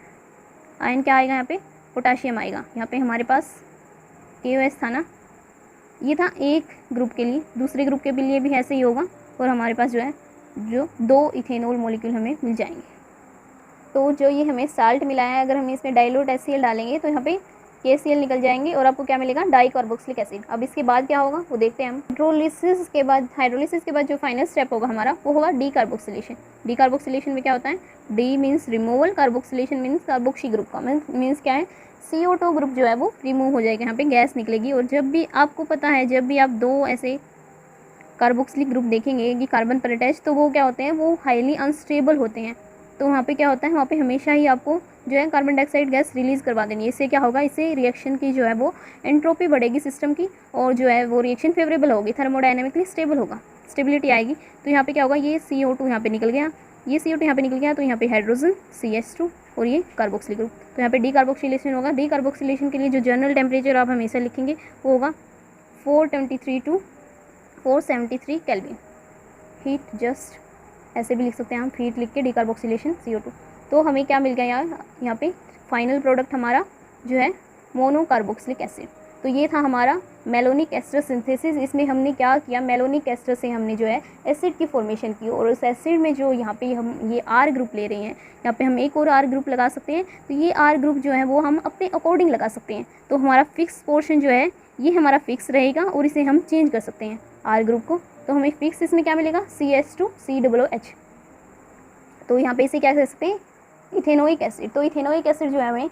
आयन क्या आएगा, यहाँ पे पोटाशियम आएगा। यहाँ पे हमारे पास KOH था ना, ये था एक ग्रुप के लिए, दूसरे ग्रुप के लिए भी ऐसे ही होगा और हमारे पास जो है जो 2 इथेनॉल मॉलिक्यूल हमें मिल जाएंगे। तो जो ये हमें साल्ट मिला है, अगर हम इसमें डाइल्यूट HCl डालेंगे तो यहाँ पे KCl निकल जाएंगे और आपको क्या मिलेगा, डाई कार्बोक्सिलिक एसिड। अब इसके बाद क्या होगा वो देखते हैं हम। हाइड्रोलिसिस के बाद जो फाइनल स्टेप होगा हमारा वो होगा डीकार्बोक्सिलेशन। डीकार्बोक्सिलेशन में क्या होता है, D means removal, carboxylation means carboxy group का मीन्स क्या है, CO2 ग्रुप जो है वो रिमूव हो जाएगा, यहाँ पे गैस निकलेगी। और जब भी आपको पता है, जब भी आप 2 ऐसे कार्बोक्सिलिक ग्रुप देखेंगे कि कार्बन पर अटैच, तो वो क्या होते हैं, वो हाईली अनस्टेबल होते हैं। तो वहाँ पे क्या होता है, वहाँ पे हमेशा ही आपको जो है कार्बन डाइऑक्साइड गैस रिलीज़ करवा देनी है। इससे क्या होगा, इससे रिएक्शन की जो है वो एंट्रोपी बढ़ेगी सिस्टम की और जो है वो रिएक्शन फेवरेबल होगी, थर्मोडायनेमिकली स्टेबल होगा, स्टेबिलिटी आएगी। तो यहाँ पे क्या होगा, ये CO2 यहाँ पे निकल गया, ये CO2 यहाँ पे निकल गया, तो यहाँ पे हाइड्रोजन CH2 और ये कार्बोक्सिलिक ग्रुप। तो यहाँ पे डीकार्बोक्सिलेशन होगा। डीकार्बोक्सिलेशन के लिए जो जनरल टेम्परेचर आप हमेशा लिखेंगे वो होगा 423 to 473 केल्विन। हीट जस्ट ऐसे भी लिख सकते हैं हम, हीट लिख के डीकार्बोक्सिलेशन CO2। तो हमें क्या मिल गया यहाँ पे फाइनल प्रोडक्ट हमारा जो है मोनोकार्बोक्सिलिक एसिड। तो ये था हमारा मेलोनिक एस्टर सिंथेसिस। इसमें हमने क्या किया, मेलोनिक एस्टर से हमने जो है एसिड की फॉर्मेशन की और उस एसिड में जो यहाँ पे हम ये R ग्रुप ले रहे हैं, यहाँ पे हम एक और R ग्रुप लगा सकते हैं। तो ये R ग्रुप जो है वो हम अपने अकॉर्डिंग लगा सकते हैं। तो हमारा फिक्स पोर्शन जो है ये हमारा फिक्स रहेगा और इसे हम चेंज कर सकते हैं R ग्रुप को। तो हमें फिक्स इसमें क्या मिलेगा, CH2COOH। तो यहाँ पे इसे क्या कह सकते हैं, इथेनोइक एसिड। तो इथेनोइक एसिड जो है हमें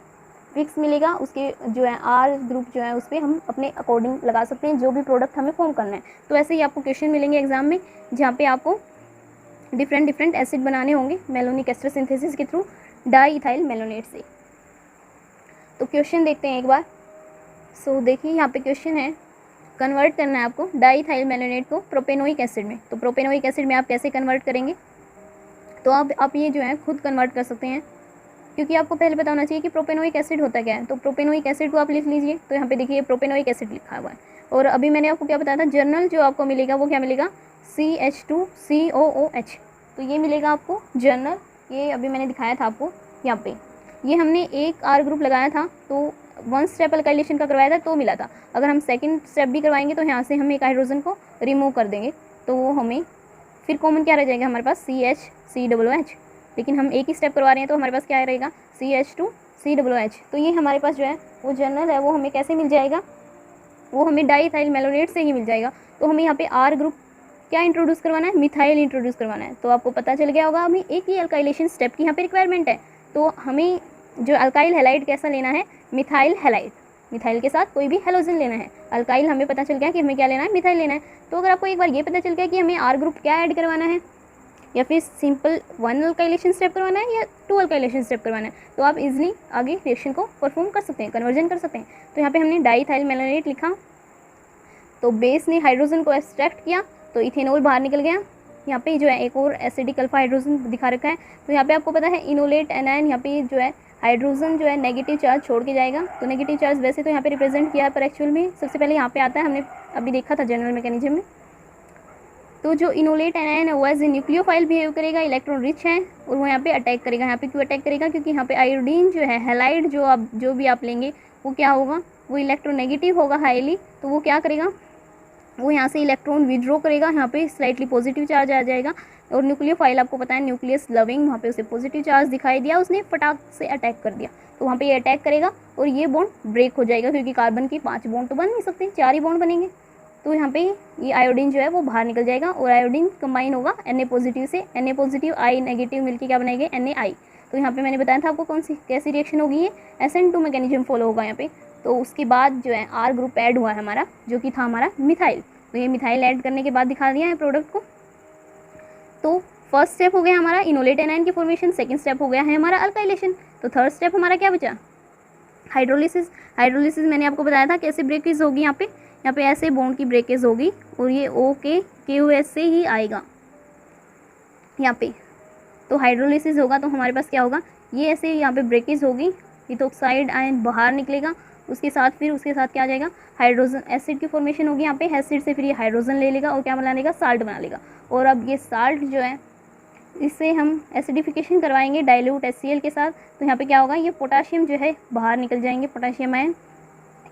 फिक्स मिलेगा, उसके जो है R ग्रुप जो है उस पर हम अपने अकॉर्डिंग लगा सकते हैं जो भी प्रोडक्ट हमें फॉर्म करना है। तो ऐसे ही आपको क्वेश्चन मिलेंगे एग्जाम में जहाँ पे आपको डिफरेंट एसिड बनाने होंगे मेलोनिक एस्टर सिंथेसिस के थ्रू डाई इथाइल मेलोनेट से। तो क्वेश्चन देखते हैं एक बार। सो देखिए यहाँ पे क्वेश्चन है, कन्वर्ट करना है आपको डाई इथाइल मेलोनेट को प्रोपेनोइक एसिड में। तो प्रोपेनोइक एसिड में आप कैसे कन्वर्ट करेंगे, तो आप ये जो है खुद कन्वर्ट कर सकते हैं, क्योंकि आपको पहले पता होना चाहिए कि प्रोपेनोइक एसिड होता क्या है। तो प्रोपेनोइक एसिड को आप लिख लीजिए। तो यहाँ पे देखिए प्रोपेनोइक एसिड लिखा हुआ है। और अभी मैंने आपको क्या बताया था, जर्नल जो आपको मिलेगा वो क्या मिलेगा, CH2COOH। तो ये मिलेगा आपको जर्नल, ये अभी मैंने दिखाया था आपको यहाँ पे। ये हमने एक R ग्रुप लगाया था तो 1 स्टेप अल्काइलेशन का करवाया था तो मिला था। अगर हम सेकंड स्टेप भी करवाएंगे तो यहाँ से हम एक हाइड्रोजन को रिमूव कर देंगे तो वो हमें फिर कॉमन क्या रह जाएगा हमारे पास, CH3OH। लेकिन हम एक ही स्टेप करवा रहे हैं तो हमारे पास क्या रहेगा, CH2COOH। तो ये हमारे पास जो है वो जर्नल है वो हमें कैसे मिल जाएगा, वो हमें डाई इथाइल मेलोनेट से ही मिल जाएगा। तो हमें यहाँ पे R ग्रुप क्या इंट्रोड्यूस करवाना है, मिथाइल इंट्रोड्यूस करवाना है। तो आपको पता चल गया होगा हमें एक ही अल्काइलेशन स्टेप की यहाँ पे रिक्वायरमेंट है। तो हमें जो अल्काइल हैलाइड कैसा लेना है, मिथाइल हैलाइड, मिथाइल के साथ कोई भी हेलोजन लेना है। अल्काइल हमें पता चल गया कि हमें क्या लेना है, मिथाइल लेना है। तो अगर आपको एक बार ये पता चल गया कि हमें R ग्रुप क्या ऐड करवाना है, या फिर सिंपल 1 अल्काइलेशन स्टेप करवाना है या 2 अल्काइलेशन स्टेप करवाना है, तो आप इजीली आगे रिएक्शन को परफॉर्म कर सकते हैं, कन्वर्जन कर सकते हैं। तो यहाँ पे हमने डाई इथाइल मेलोनेट लिखा, तो बेस ने हाइड्रोजन को एक्सट्रैक्ट किया तो इथेनॉल बाहर निकल गया। यहाँ पे जो है एक और एसिडिक अल्फा हाइड्रोजन दिखा रखा है। तो यहाँ पे आपको पता है इनोलेट एनायन, यहाँ पे जो है हाइड्रोजन जो है नेगेटिव चार्ज छोड़ के जाएगा। तो नेगेटिव चार्ज वैसे तो यहाँ पे रिप्रेजेंट किया है, पर एक्चुअल में सबसे पहले यहाँ पे आता है, हमने अभी देखा था जनरल मैकेनिज्म में। तो जो इनोलेट एनायन है वो एज ए न्यूक्लियोफाइल बिहेव करेगा, इलेक्ट्रॉन रिच है और वो यहाँ पे अटैक करेगा। यहाँ पे क्यों अटैक करेगा? क्योंकि यहाँ पे आयोडीन जो है, हैलाइड जो भी आप लेंगे वो क्या होगा, वो इलेक्ट्रोनेगेटिव होगा हाईली, तो वो क्या करेगा, वो यहाँ से इलेक्ट्रॉन विड्रॉ करेगा, यहाँ पे स्लाइटली पॉजिटिव चार्ज आ जाएगा। और न्यूक्लियोफाइल आपको पता है न्यूक्लियस लविंग, वहाँ पे उसे पॉजिटिव चार्ज दिखाई दिया, उसने फटाक से अटैक कर दिया, तो वहाँ पे ये अटैक करेगा और ये बॉन्ड ब्रेक हो जाएगा, क्योंकि कार्बन के 5 बॉन्ड तो बन नहीं सकते, 4 ही बॉन्ड बनेंगे। तो यहाँ पे ये आयोडीन जो है वो बाहर निकल जाएगा और आयोडीन कंबाइन होगा Na पॉजिटिव से, Na पॉजिटिव आई नेगेटिव मिलकर क्या बनाएंगे, NaI। तो यहाँ पे मैंने बताया था आपको कौन सी कैसी रिएक्शन होगी, ये SN2 मैकेनिज्म फॉलो होगा यहाँ पे। तो उसके बाद जो है R ग्रुप ऐड हुआ है हमारा, जो कि था हमारा मिथाइल। तो ये मिथाइल ऐड करने के बाद दिखा दिया है प्रोडक्ट को। तो फर्स्ट स्टेप हो गया हमारा इनोलेट एनायन की फॉर्मेशन, सेकंड स्टेप हो गया है हमारा अल्काइलेशन। तो थर्ड स्टेप हमारा क्या बचा, हाइड्रोलिसिस। हाइड्रोलिसिस मैंने आपको बताया था कैसे ब्रेकेज होगी, यहाँ पे ऐसे बॉन्ड की ब्रेकेज होगी और ये O के KOH से ही आएगा यहाँ पे। तो हाइड्रोलिसिस होगा तो हमारे पास क्या होगा, ये ऐसे यहाँ पे ब्रेकेज होगी, इथोक्साइड आयन बाहर निकलेगा, उसके साथ क्या आ जाएगा, हाइड्रोजन एसिड की फॉर्मेशन होगी यहाँ पे। एसिड से फिर ये हाइड्रोजन ले लेगा और क्या बना लेगा, साल्ट बना लेगा। और अब ये साल्ट जो है इससे हम एसिडिफिकेशन करवाएंगे डाइल्यूट HCl के साथ, तो यहाँ पे क्या होगा, ये पोटाशियम जो है बाहर निकल जाएंगे, पोटाशियम आयन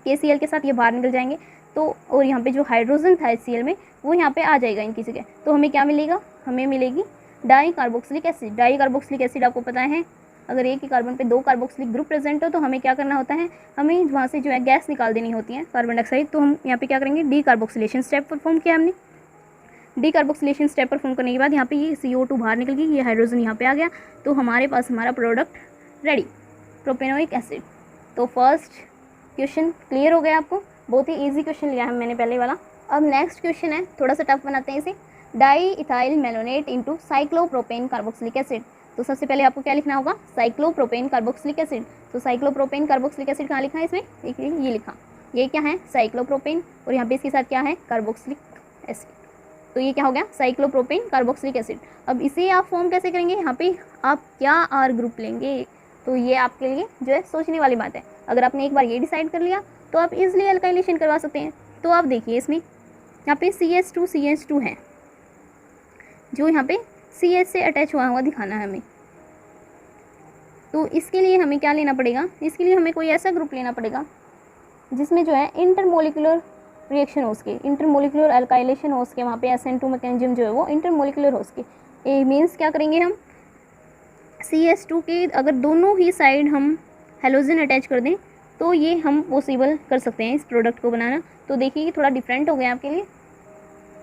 KCl के साथ ये बाहर निकल जाएंगे। तो और यहाँ पे जो हाइड्रोजन था HCl में वो यहाँ पे आ जाएगा इनकी जगह। तो हमें क्या मिलेगा, हमें मिलेगी di carboxylic acid. Di carboxylic acid आपको पता है, अगर एक ही कार्बन पे 2 कार्बोक्सिलिक ग्रुप प्रेजेंट हो तो हमें क्या करना होता है, हमें वहाँ से जो है गैस निकाल देनी होती है, कार्बन डाइऑक्साइड। तो हम यहाँ पे क्या करेंगे, डी कार्बोक्सिलेशन स्टेप परफॉर्म किया हमने। डी कार्बोक्सिलेशन स्टेप परफॉर्म करने के बाद यहाँ पे ये CO2 बाहर निकल गई, ये हाइड्रोजन यहाँ पे आ गया, तो हमारे पास हमारा प्रोडक्ट रेडी, प्रोपेनोइक एसिड। तो फर्स्ट क्वेश्चन क्लियर हो गया आपको, बहुत ही ईजी क्वेश्चन लिया है मैंने पहले वाला। अब नेक्स्ट क्वेश्चन है, थोड़ा सा टफ बनाते हैं इसे, di ethyl malonate into cyclopropane carboxylic acid. तो सबसे पहले आपको क्या लिखना होगा, साइक्लोप्रोपेन कार्बोक्सिलिक एसिड। तो साइक्लोप्रोपेन कार्बोक्सिलिक एसिड कहाँ लिखा है इसमें, देखिए ये लिखा, ये क्या है, साइक्लोप्रोपेन, और यहाँ पे इसके साथ क्या है, कार्बोक्सिलिक एसिड। तो ये क्या हो गया, साइक्लोप्रोपेन कार्बोक्सिलिक एसिड। अब इसे आप फॉर्म कैसे करेंगे, यहाँ पे आप क्या R ग्रुप लेंगे, तो ये आपके लिए जो है सोचने वाली बात है। अगर आपने एक बार ये डिसाइड कर लिया तो आप इजीली अल्काइलेशन करवा सकते हैं। तो आप देखिए इसमें यहाँ पे CH2 है, जो यहाँ पे CH से अटैच हुआ दिखाना है हमें। तो इसके लिए हमें क्या लेना पड़ेगा, इसके लिए हमें कोई ऐसा ग्रुप लेना पड़ेगा जिसमें जो है इंटरमोलिकुलर रिएक्शन हो उसके, इंटरमोलिकुलर अल्काइलेशन हो उसके, वहाँ पे SN2 मैकेनिज्म जो है वो इंटरमोलिकुलर हो उसके। ये मीन्स क्या करेंगे हम, CH2 के अगर दोनों ही साइड हम हेलोजन अटैच कर दें तो ये हम पॉसिबल कर सकते हैं इस प्रोडक्ट को बनाना। तो देखिए ये थोड़ा डिफरेंट हो गया आपके लिए,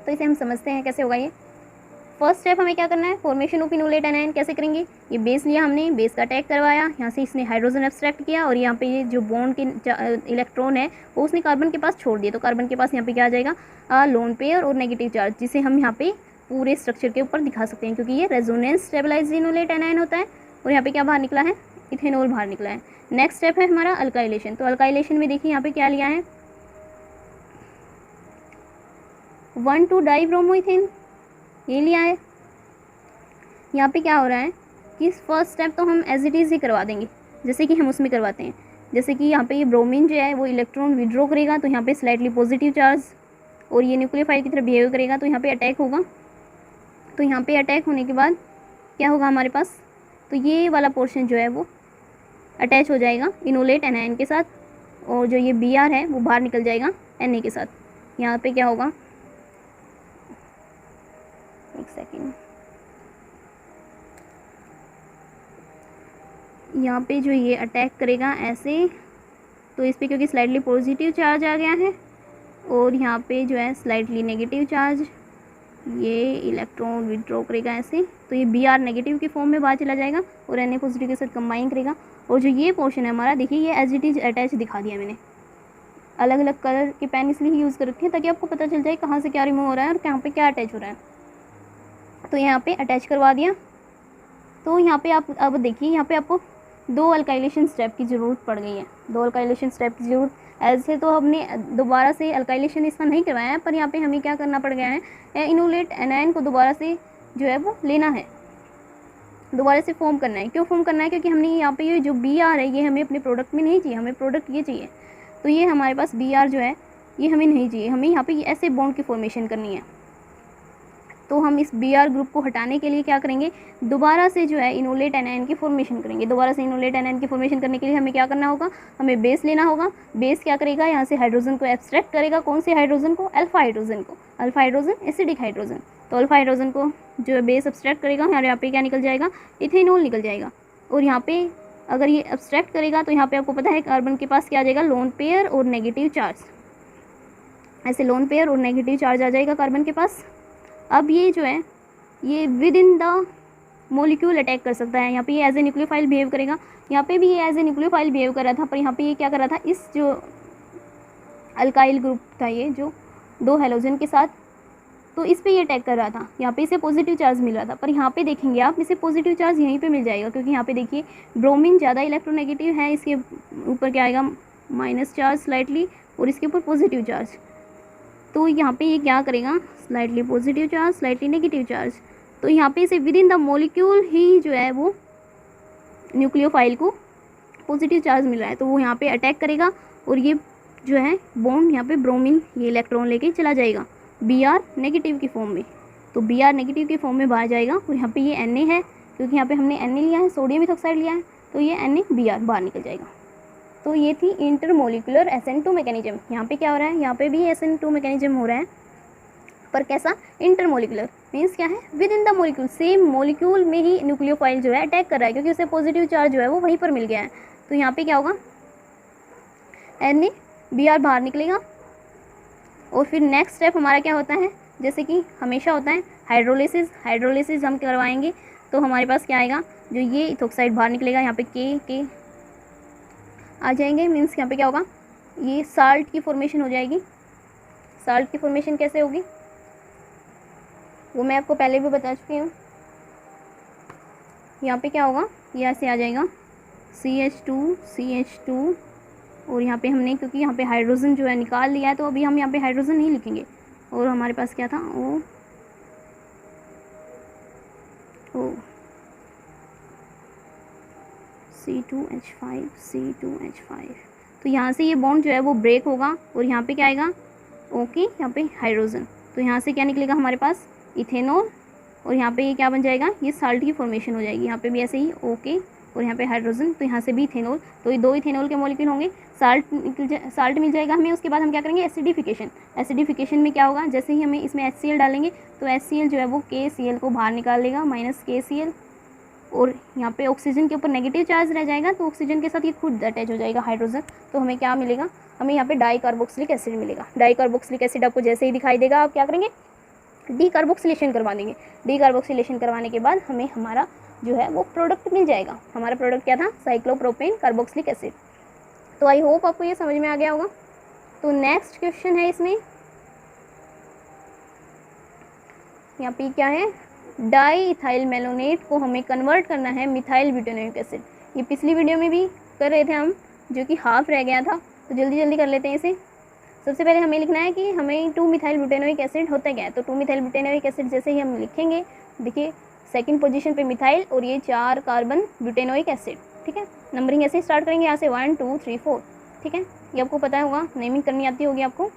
तो इसे हम समझते हैं कैसे होगा ये। फर्स्ट स्टेप हमें क्या करना है, फॉर्मेशन ऑफ इनोलेट एनायन कैसे करेंगे, ये बेस लिया हमने, बेस का अटैक करवाया, यहाँ से इसने हाइड्रोजन एब्स्ट्रैक्ट किया और यहाँ पे ये जो बॉन्ड के इलेक्ट्रॉन है वो उसने कार्बन के पास छोड़ दिए। तो कार्बन के पास यहाँ पे क्या आ जाएगा, लोन पेयर और नेगेटिव चार्ज, जिसे हम यहाँ पे पूरे स्ट्रक्चर के ऊपर दिखा सकते हैं, क्योंकि ये रेजोनेंस स्टेबलाइज्ड इनोलेट एनायन होता है। और यहाँ पे क्या बाहर निकला है, इथेनॉल बाहर निकला है। नेक्स्ट स्टेप है हमारा अल्काइलेशन। तो अल्काइलेशन में देखिए यहाँ पे क्या लिया है, 1,2-डाइब्रोमोइथेन ये लिया है। यहाँ पे क्या हो रहा है कि फर्स्ट स्टेप तो हम एज इट इज़ ही करवा देंगे, जैसे कि हम उसमें करवाते हैं। जैसे कि यहाँ पे ये ब्रोमीन जो है वो इलेक्ट्रॉन विड्रॉ करेगा, तो यहाँ पे स्लाइटली पॉजिटिव चार्ज और ये न्यूक्लियोफाइल की तरह बिहेव करेगा, तो यहाँ पे अटैक होगा। तो यहाँ पे अटैक होने के बाद क्या होगा हमारे पास, तो ये वाला पोर्शन जो है वो अटैच हो जाएगा इनोलेट एनायन के साथ, और जो ये Br है वो बाहर निकल जाएगा Na के साथ। यहाँ पे क्या होगा, एक सेकेंड, यहाँ पे जो ये अटैक करेगा ऐसे, तो इस पर क्योंकि स्लाइटली पॉजिटिव चार्ज आ गया है और यहाँ पे जो है स्लाइटली नेगेटिव चार्ज, ये इलेक्ट्रॉन विड्रॉ करेगा ऐसे, तो ये Br नेगेटिव की फॉर्म में बाहर चला जाएगा और Na पॉजिटिव के साथ कंबाइन करेगा। और जो ये पोर्शन है हमारा, देखिए ये एज इट इज अटैच दिखा दिया मैंने, अलग अलग कलर के पेन इसलिए यूज़ कर रखे हैं ताकि आपको पता चल जाए कहाँ से क्या रिमूव हो रहा है और कहाँ पे क्या अटैच हो रहा है। तो यहाँ पे अटैच करवा दिया। तो यहाँ पे आप अब देखिए, यहाँ पे आपको 2 अल्काइलेशन स्टेप की ज़रूरत पड़ गई है, 2 अल्काइलेशन स्टेप की ज़रूरत। ऐसे तो हमने दोबारा से अल्काइलेशन इसका नहीं करवाया है, पर यहाँ पे हमें क्या करना पड़ गया है, इनोलेट एनायन को दोबारा से जो है वो लेना है, दोबारा से फॉर्म करना है। क्यों फॉर्म करना है, क्योंकि हमने यहाँ पे ये जो Br है ये हमें अपने प्रोडक्ट में नहीं चाहिए, हमें प्रोडक्ट ये चाहिए। तो ये हमारे पास Br जो है ये हमें नहीं चाहिए, हमें यहाँ पे ऐसे बॉन्ड की फॉर्मेशन करनी है। तो हम इस Br ग्रुप को हटाने के लिए क्या करेंगे, दोबारा से जो है इनोलेट एनायन की फॉर्मेशन करेंगे। दोबारा से इनोलेट एनायन की फॉर्मेशन करने के लिए हमें क्या करना होगा, हमें बेस लेना होगा। बेस क्या करेगा, यहाँ से हाइड्रोजन को एब्स्ट्रैक्ट करेगा। कौन से हाइड्रोजन को, अल्फा हाइड्रोजन को। अल्फा हाइड्रोजन एसिडिक हाइड्रोजन, तो अल्फा हाइड्रोजन को जो है बेस एब्स्ट्रैक्ट करेगा, यहाँ पे क्या निकल जाएगा, इथेनॉल निकल जाएगा। और यहाँ पे अगर ये एब्स्ट्रैक्ट करेगा तो यहाँ पे आपको पता है कार्बन के पास क्या आ जाएगा, लोन पेयर और नेगेटिव चार्ज। ऐसे लोन पेयर और नेगेटिव चार्ज आ जाएगा कार्बन के पास। अब ये जो है ये with in the molecule attack कर सकता है। यहाँ पे ये एज ए न्यूक्लियोफाइल बिहेव करेगा। यहाँ पे भी ये एज ए न्यूक्लियोफाइल बिहेव कर रहा था, पर यहाँ पे ये क्या कर रहा था, इस जो अल्काइल ग्रुप था ये जो 2 हैलोजन के साथ, तो इस पे ये अटैक कर रहा था। यहाँ पे इसे पॉजिटिव चार्ज मिल रहा था, पर यहाँ पे देखेंगे आप इसे पॉजिटिव चार्ज यहीं पे मिल जाएगा, क्योंकि यहाँ पे देखिए ब्रोमीन ज़्यादा इलेक्ट्रोनेगेटिव है, इसके ऊपर क्या आएगा, माइनस चार्ज स्लाइटली, और इसके ऊपर पॉजिटिव चार्ज। तो यहाँ पे ये क्या करेगा, slightly positive charge slightly negative charge. तो यहाँ पे इसे विद इन द मॉलिक्यूल ही जो है वो न्यूक्लियोफाइल को पॉजिटिव चार्ज मिल रहा है, तो वो यहाँ पे अटैक करेगा और ये जो है बॉन्ड यहाँ पे ब्रोमीन ये इलेक्ट्रॉन लेके चला जाएगा Br नेगेटिव की फॉर्म में। तो Br नेगेटिव की फॉर्म में बाहर जाएगा, और यहाँ पे ये Na है, क्योंकि यहाँ पे हमने Na लिया है, सोडियम इथॉक्साइड लिया है, तो ये NaBr बाहर निकल जाएगा। तो ये थी इंटरमोलिकुलर SN2 मैकेनिज्म। यहाँ पे क्या हो रहा है, यहाँ पे भी SN2 मैकेनिज्म हो रहा है, पर कैसा, इंटरमोलिकुलर मीन्स क्या है, with in the molecule, same molecule में ही न्यूक्लियोफाइल जो है अटैक कर रहा है, क्योंकि उसे पॉजिटिव चार्ज जो है वो वहीं पर मिल गया है। तो यहाँ पे क्या होगा, NaBr बाहर निकलेगा। और फिर नेक्स्ट स्टेप हमारा क्या होता है, जैसे कि हमेशा होता है हाइड्रोलिसिस। हाइड्रोलिसिस हम करवाएंगे तो हमारे पास क्या आएगा, जो ये इथोक्साइड बाहर निकलेगा, यहाँ पे के आ जाएंगे, मीन्स यहाँ पे क्या होगा, ये साल्ट की फॉर्मेशन हो जाएगी। साल्ट की फॉर्मेशन कैसे होगी वो मैं आपको पहले भी बता चुकी हूँ। यहाँ पे क्या होगा, ये ऐसे आ जाएगा CH2 और यहाँ पे हमने, क्योंकि यहाँ पे हाइड्रोजन जो है निकाल लिया है, तो अभी हम यहाँ पे हाइड्रोजन नहीं लिखेंगे। और हमारे पास क्या था, ओ C2H5। तो यहाँ से ये बॉन्ड जो है वो ब्रेक होगा, और यहाँ पे क्या आएगा, ओके, यहाँ पे हाइड्रोजन। तो यहाँ से क्या निकलेगा हमारे पास, इथेनॉल, और यहाँ पे ये क्या बन जाएगा, ये साल्ट की फॉर्मेशन हो जाएगी। यहाँ पे भी ऐसे ही ओके, और यहाँ पे हाइड्रोजन, तो यहाँ से भी इथेनॉल, तो ये 2 इथेनॉल के मॉलिक्यूल होंगे। साल्ट मिल जाएगा हमें। उसके बाद हम क्या करेंगे, एसिडिफिकेशन। एसिडिफिकेशन में क्या होगा, जैसे ही हमें इसमें HCl डालेंगे तो HCl जो है वो KCl को बाहर निकाल लेगा, -KCl, और यहाँ पे ऑक्सीजन के ऊपर नेगेटिव चार्ज रह जाएगा, तो ऑक्सीजन के साथ ये खुद अटैच हो जाएगा हाइड्रोजन। तो हमें क्या मिलेगा, हमें यहाँ पे डाइकार्बोक्सिलिक एसिड मिलेगा। डाइकार्बोक्सिलिक एसिड आपको जैसे ही दिखाई देगा, आप क्या करेंगे, डीकार्बोक्सिलेशन करवा देंगे। डीकार्बोक्सिलेशन करवाने के बाद हमें हमारा जो है वो प्रोडक्ट मिल जाएगा। हमारा प्रोडक्ट क्या था, साइक्लोप्रोपेन कार्बोक्सिलिक एसिड। तो आई होप आपको ये समझ में आ गया होगा। तो नेक्स्ट क्वेश्चन है इसमें, यहाँ पे क्या है, डाई इथाइल मेलोनेट को हमें कन्वर्ट करना है मिथाइल ब्यूटेनोइक एसिड। ये पिछली वीडियो में भी कर रहे थे हम, जो कि हाफ रह गया था, तो जल्दी जल्दी कर लेते हैं इसे। सबसे पहले हमें लिखना है कि हमें 2 मिथाइल ब्यूटेनोइक एसिड होता क्या है। तो 2 मिथाइल ब्यूटेनोइक एसिड जैसे ही हम लिखेंगे, देखिए सेकंड पोजीशन पे मिथाइल और ये 4 कार्बन ब्यूटेनोइक एसिड, ठीक है। नंबरिंग ऐसे स्टार्ट करेंगे यहाँ से 1 2 3 4, ठीक है। ये आपको पता होगा, नेमिंग करनी आती होगी आपको।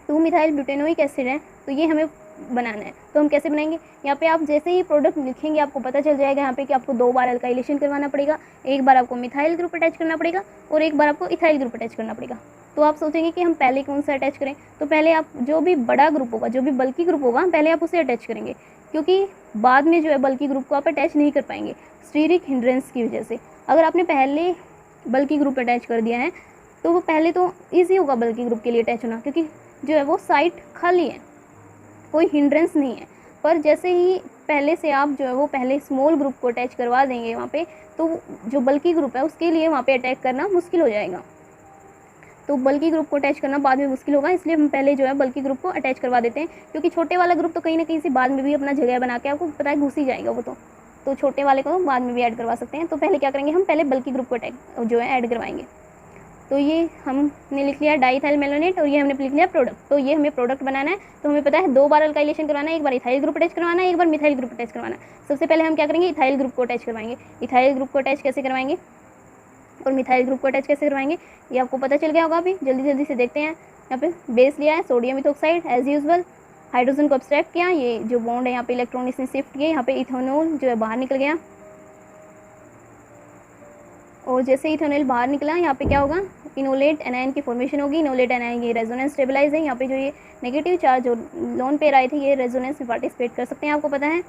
2 मिथाइल ब्यूटेनोइक एसिड है, तो ये हमें बनाना है। तो हम कैसे बनाएंगे, यहाँ पे आप जैसे ही प्रोडक्ट लिखेंगे आपको पता चल जाएगा यहाँ पे कि आपको 2 बार अल्काइलेशन करवाना पड़ेगा। एक बार आपको मिथाइल ग्रुप अटैच करना पड़ेगा और एक बार आपको इथाइल ग्रुप अटैच करना पड़ेगा। तो आप सोचेंगे कि हम पहले कौन सा अटैच करें, तो पहले आप जो भी बड़ा ग्रुप होगा, जो भी बल्कि ग्रुप होगा, पहले आप उसे अटैच करेंगे, क्योंकि बाद में जो है बल्कि ग्रुप को आप अटैच नहीं कर पाएंगे स्टीरिक हिंड्रेंस की वजह से। अगर आपने पहले बल्कि ग्रुप अटैच कर दिया है तो वो पहले तो ईजी होगा बल्कि ग्रुप के लिए अटैच होना, क्योंकि जो है वो साइट खाली है, कोई हिंड्रेंस नहीं है। पर जैसे ही पहले से आप जो है वो पहले स्मॉल ग्रुप को अटैच करवा देंगे वहाँ पे, तो जो बल्कि ग्रुप है उसके लिए वहाँ पे अटैक करना मुश्किल हो जाएगा। तो बल्कि ग्रुप को अटैच करना बाद में मुश्किल होगा, इसलिए हम पहले जो है बल्कि ग्रुप को अटैच करवा देते हैं, क्योंकि छोटे वाला ग्रुप तो कहीं ना कहीं से बाद में भी अपना जगह बना के आपको पता है घुस ही जाएगा वो, तो छोटे वाले को बाद में भी ऐड करवा सकते हैं। तो पहले क्या करेंगे, हम पहले बल्कि ग्रुप को अटैक जो है ऐड करवाएंगे। तो ये हमने लिख लिया डाईइथाइल मेलोनेट, और ये हमने लिख लिया प्रोडक्ट। तो ये हमें प्रोडक्ट बनाना है, तो हमें पता है 2 बार अल्काइलेशन करवाना है, एक बार इथाइल ग्रुप अटैच करवाना है, एक बार मिथाइल ग्रुप अटैच करवाना है। सबसे पहले हम क्या करेंगे, इथाइल ग्रुप को अटैच करवाएंगे। इथाइल ग्रुप को अटैच कैसे करवाएंगे और मिथाइल ग्रुप को अटैच कैसे करवाएंगे, ये आपको पता चल गया होगा। अभी जल्दी जल्दी से देखते हैं। यहाँ पे बेस लिया है sodium ethoxide as usual, hydrogen को अब्स्ट्रैक्ट किया, ये जो बॉन्ड है यहाँ पे इलेक्ट्रॉन इसने शिफ्ट किए, यहाँ पे इथेनॉल जो है बाहर निकल गया, और जैसे इथेनॉल बाहर निकला यहाँ पे क्या होगा, इनोलेट एनायन की फॉर्मेशन होगी। इनोलेट एनायन ये रेजोनेंस स्टेबलाइज है, यहाँ पे जो ये नेगेटिव चार्ज जो लोन पेयर आए थे ये रेजोनेंस में पार्टिसिपेट कर सकते हैं, आपको पता है।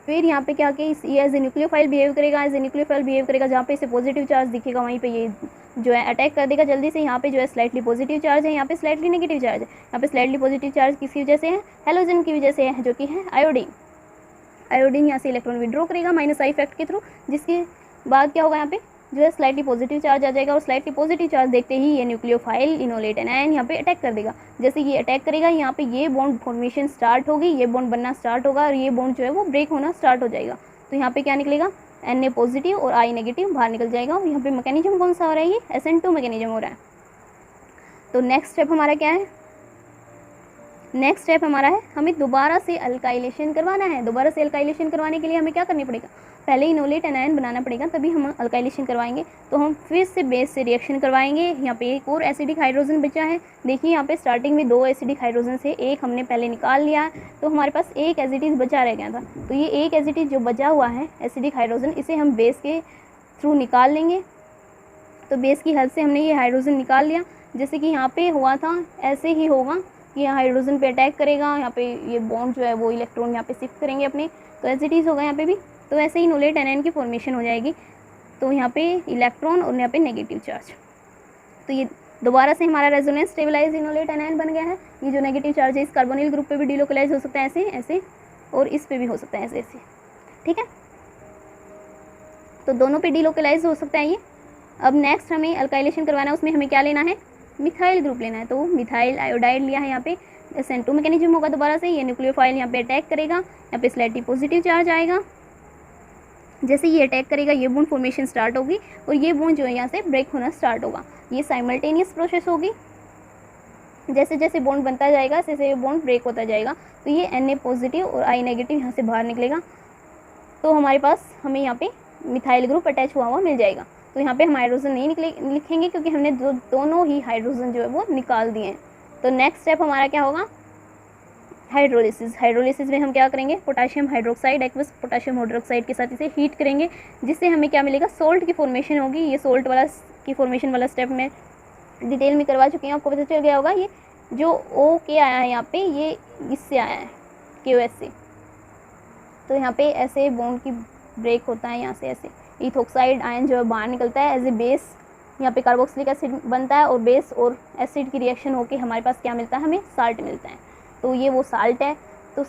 फिर यहाँ पे क्या कि ये एज ए न्यूक्लियोफाइल बिहेव करेगा, एज ए न्यूक्लियोफाइल बिहेव करेगा, जहाँ पे इसे पॉजिटिव चार्ज दिखेगा वहीं पे ये जो है अटैक कर देगा जल्दी से। यहाँ पे जो है स्लाइटली पॉजिटिव चार्ज है, यहाँ पे स्लाइटली नेगेटिव चार्ज है। यहाँ पे स्लाइटली पॉजिटिव चार्ज किसकी वजह से है, हेलोजन की वजह से है, जो कि है आयोडीन। आयोडीन यहाँ से इलेक्ट्रॉन विड्रॉ करेगा माइनस आई इफेक्ट के थ्रू, जिसके बाद क्या होगा, यहाँ पे जो है स्लाइटली पॉजिटिव चार्ज आ जाएगा, और स्लाइटली पॉजिटिव चार्ज देखते ही ये न्यूक्लियोफाइल इनोलेट एनायन यहाँ पे अटैक कर देगा। जैसे ये अटैक करेगा यहाँ पे ये बॉन्ड फॉर्मेशन स्टार्ट होगी, ये बॉन्ड बनना स्टार्ट होगा, और ये बॉन्ड जो है वो ब्रेक होना स्टार्ट हो जाएगा। तो यहाँ पे क्या निकलेगा, Na पॉजिटिव और I नेगेटिव बाहर निकल जाएगा। और यहाँ पे मैकेनिज्म कौन सा हो रहा है, ये SN2 मैकेनिज्म हो रहा है। तो नेक्स्ट स्टेप हमारा क्या है, नेक्स्ट स्टेप हमारा है हमें दोबारा से अल्काइलेशन करवाना है। दोबारा से अल्काइलेशन करवाने के लिए हमें क्या करना पड़ेगा, पहले इनोलेट एनायन बनाना पड़ेगा, तभी हम अल्काइलेशन करवाएंगे। तो हम फिर से बेस से रिएक्शन करवाएंगे। यहाँ पे एक और एसिडिक हाइड्रोजन बचा है, देखिए यहाँ पे स्टार्टिंग में 2 एसिडिक हाइड्रोजन से एक हमने पहले निकाल लिया, तो हमारे पास एक एसिडिक बचा रह गया था। तो ये एक एसिडिक जो बचा हुआ है एसिडिक हाइड्रोजन, इसे हम बेस के थ्रू निकाल लेंगे। तो बेस की हेल्प से हमने ये हाइड्रोजन निकाल लिया। जैसे कि यहाँ पे हुआ था ऐसे ही होगा कि यहाँ हाइड्रोजन पे अटैक करेगा, यहाँ पे ये बॉन्ड जो है वो इलेक्ट्रॉन यहाँ पे शिफ्ट करेंगे अपने, तो एज इट इज़ होगा यहाँ पे भी। तो ऐसे ही इनोलेट एनायन की फॉर्मेशन हो जाएगी। तो यहाँ पे इलेक्ट्रॉन और यहाँ पे नेगेटिव चार्ज, तो ये दोबारा से हमारा रेजोनेंस स्टेबलाइज इनोलेट एनायन बन गया है। ये जो नेगेटिव चार्ज है इस कार्बोनिल ग्रुप पे भी डिलोकलाइज हो सकता है ऐसे ऐसे, और इस पे भी हो सकता है ऐसे ऐसे, ठीक है। तो दोनों पे डिलोकलाइज हो सकता है ये। अब नेक्स्ट हमें अल्काइलेशन करवाना है, उसमें हमें क्या लेना है, मिथाइल ग्रुप लेना है। तो मिथाइल आयोडाइड लिया है, यहाँ पे SN2 मैकेनिज्म होगा दोबारा से, ये न्यूक्लियोफाइल यहाँ पे अटैक करेगा, यहाँ पे स्लाइटली पॉजिटिव चार्ज आएगा। जैसे ये अटैक करेगा ये बॉन्ड फॉर्मेशन स्टार्ट होगी, और ये बॉन्ड जो है यहाँ से ब्रेक होना स्टार्ट होगा। ये साइमल्टेनियस प्रोसेस होगी, जैसे जैसे बॉन्ड बनता जाएगा वैसे ये बॉन्ड ब्रेक होता जाएगा। तो ये Na पॉजिटिव और I नेगेटिव यहाँ से बाहर निकलेगा, तो हमारे पास हमें यहाँ पे मिथाइल ग्रुप अटैच हुआ मिल जाएगा। तो यहाँ पे हम हाइड्रोजन नहीं लिखेंगे क्योंकि हमने दोनों ही हाइड्रोजन जो है वो निकाल दिए हैं। तो नेक्स्ट स्टेप हमारा क्या होगा, हाइड्रोलिसिस। हाइड्रोलिसिस में हम क्या करेंगे, potassium hydroxide aqueous potassium hydroxide के साथ इसे हीट करेंगे, जिससे हमें क्या मिलेगा, सोल्ट की फॉर्मेशन होगी। ये सोल्ट वाला की फॉर्मेशन वाला स्टेप मैं डिटेल में करवा चुकी हूँ, आपको पता चल गया होगा। ये जो OK आया है यहाँ पे ये इससे आया है KOH से। तो यहाँ पे ऐसे बॉन्ड की ब्रेक होता है, यहाँ से ऐसे इथोक्साइड आयन जो है बाहर निकलता है एज ए बेस। यहाँ पे कार्बोक्सिलिक एसिड बनता है और बेस और एसिड की रिएक्शन होकर हमारे पास क्या मिलता है, हमें साल्ट मिलता है। तो ये वो साल्ट है। तो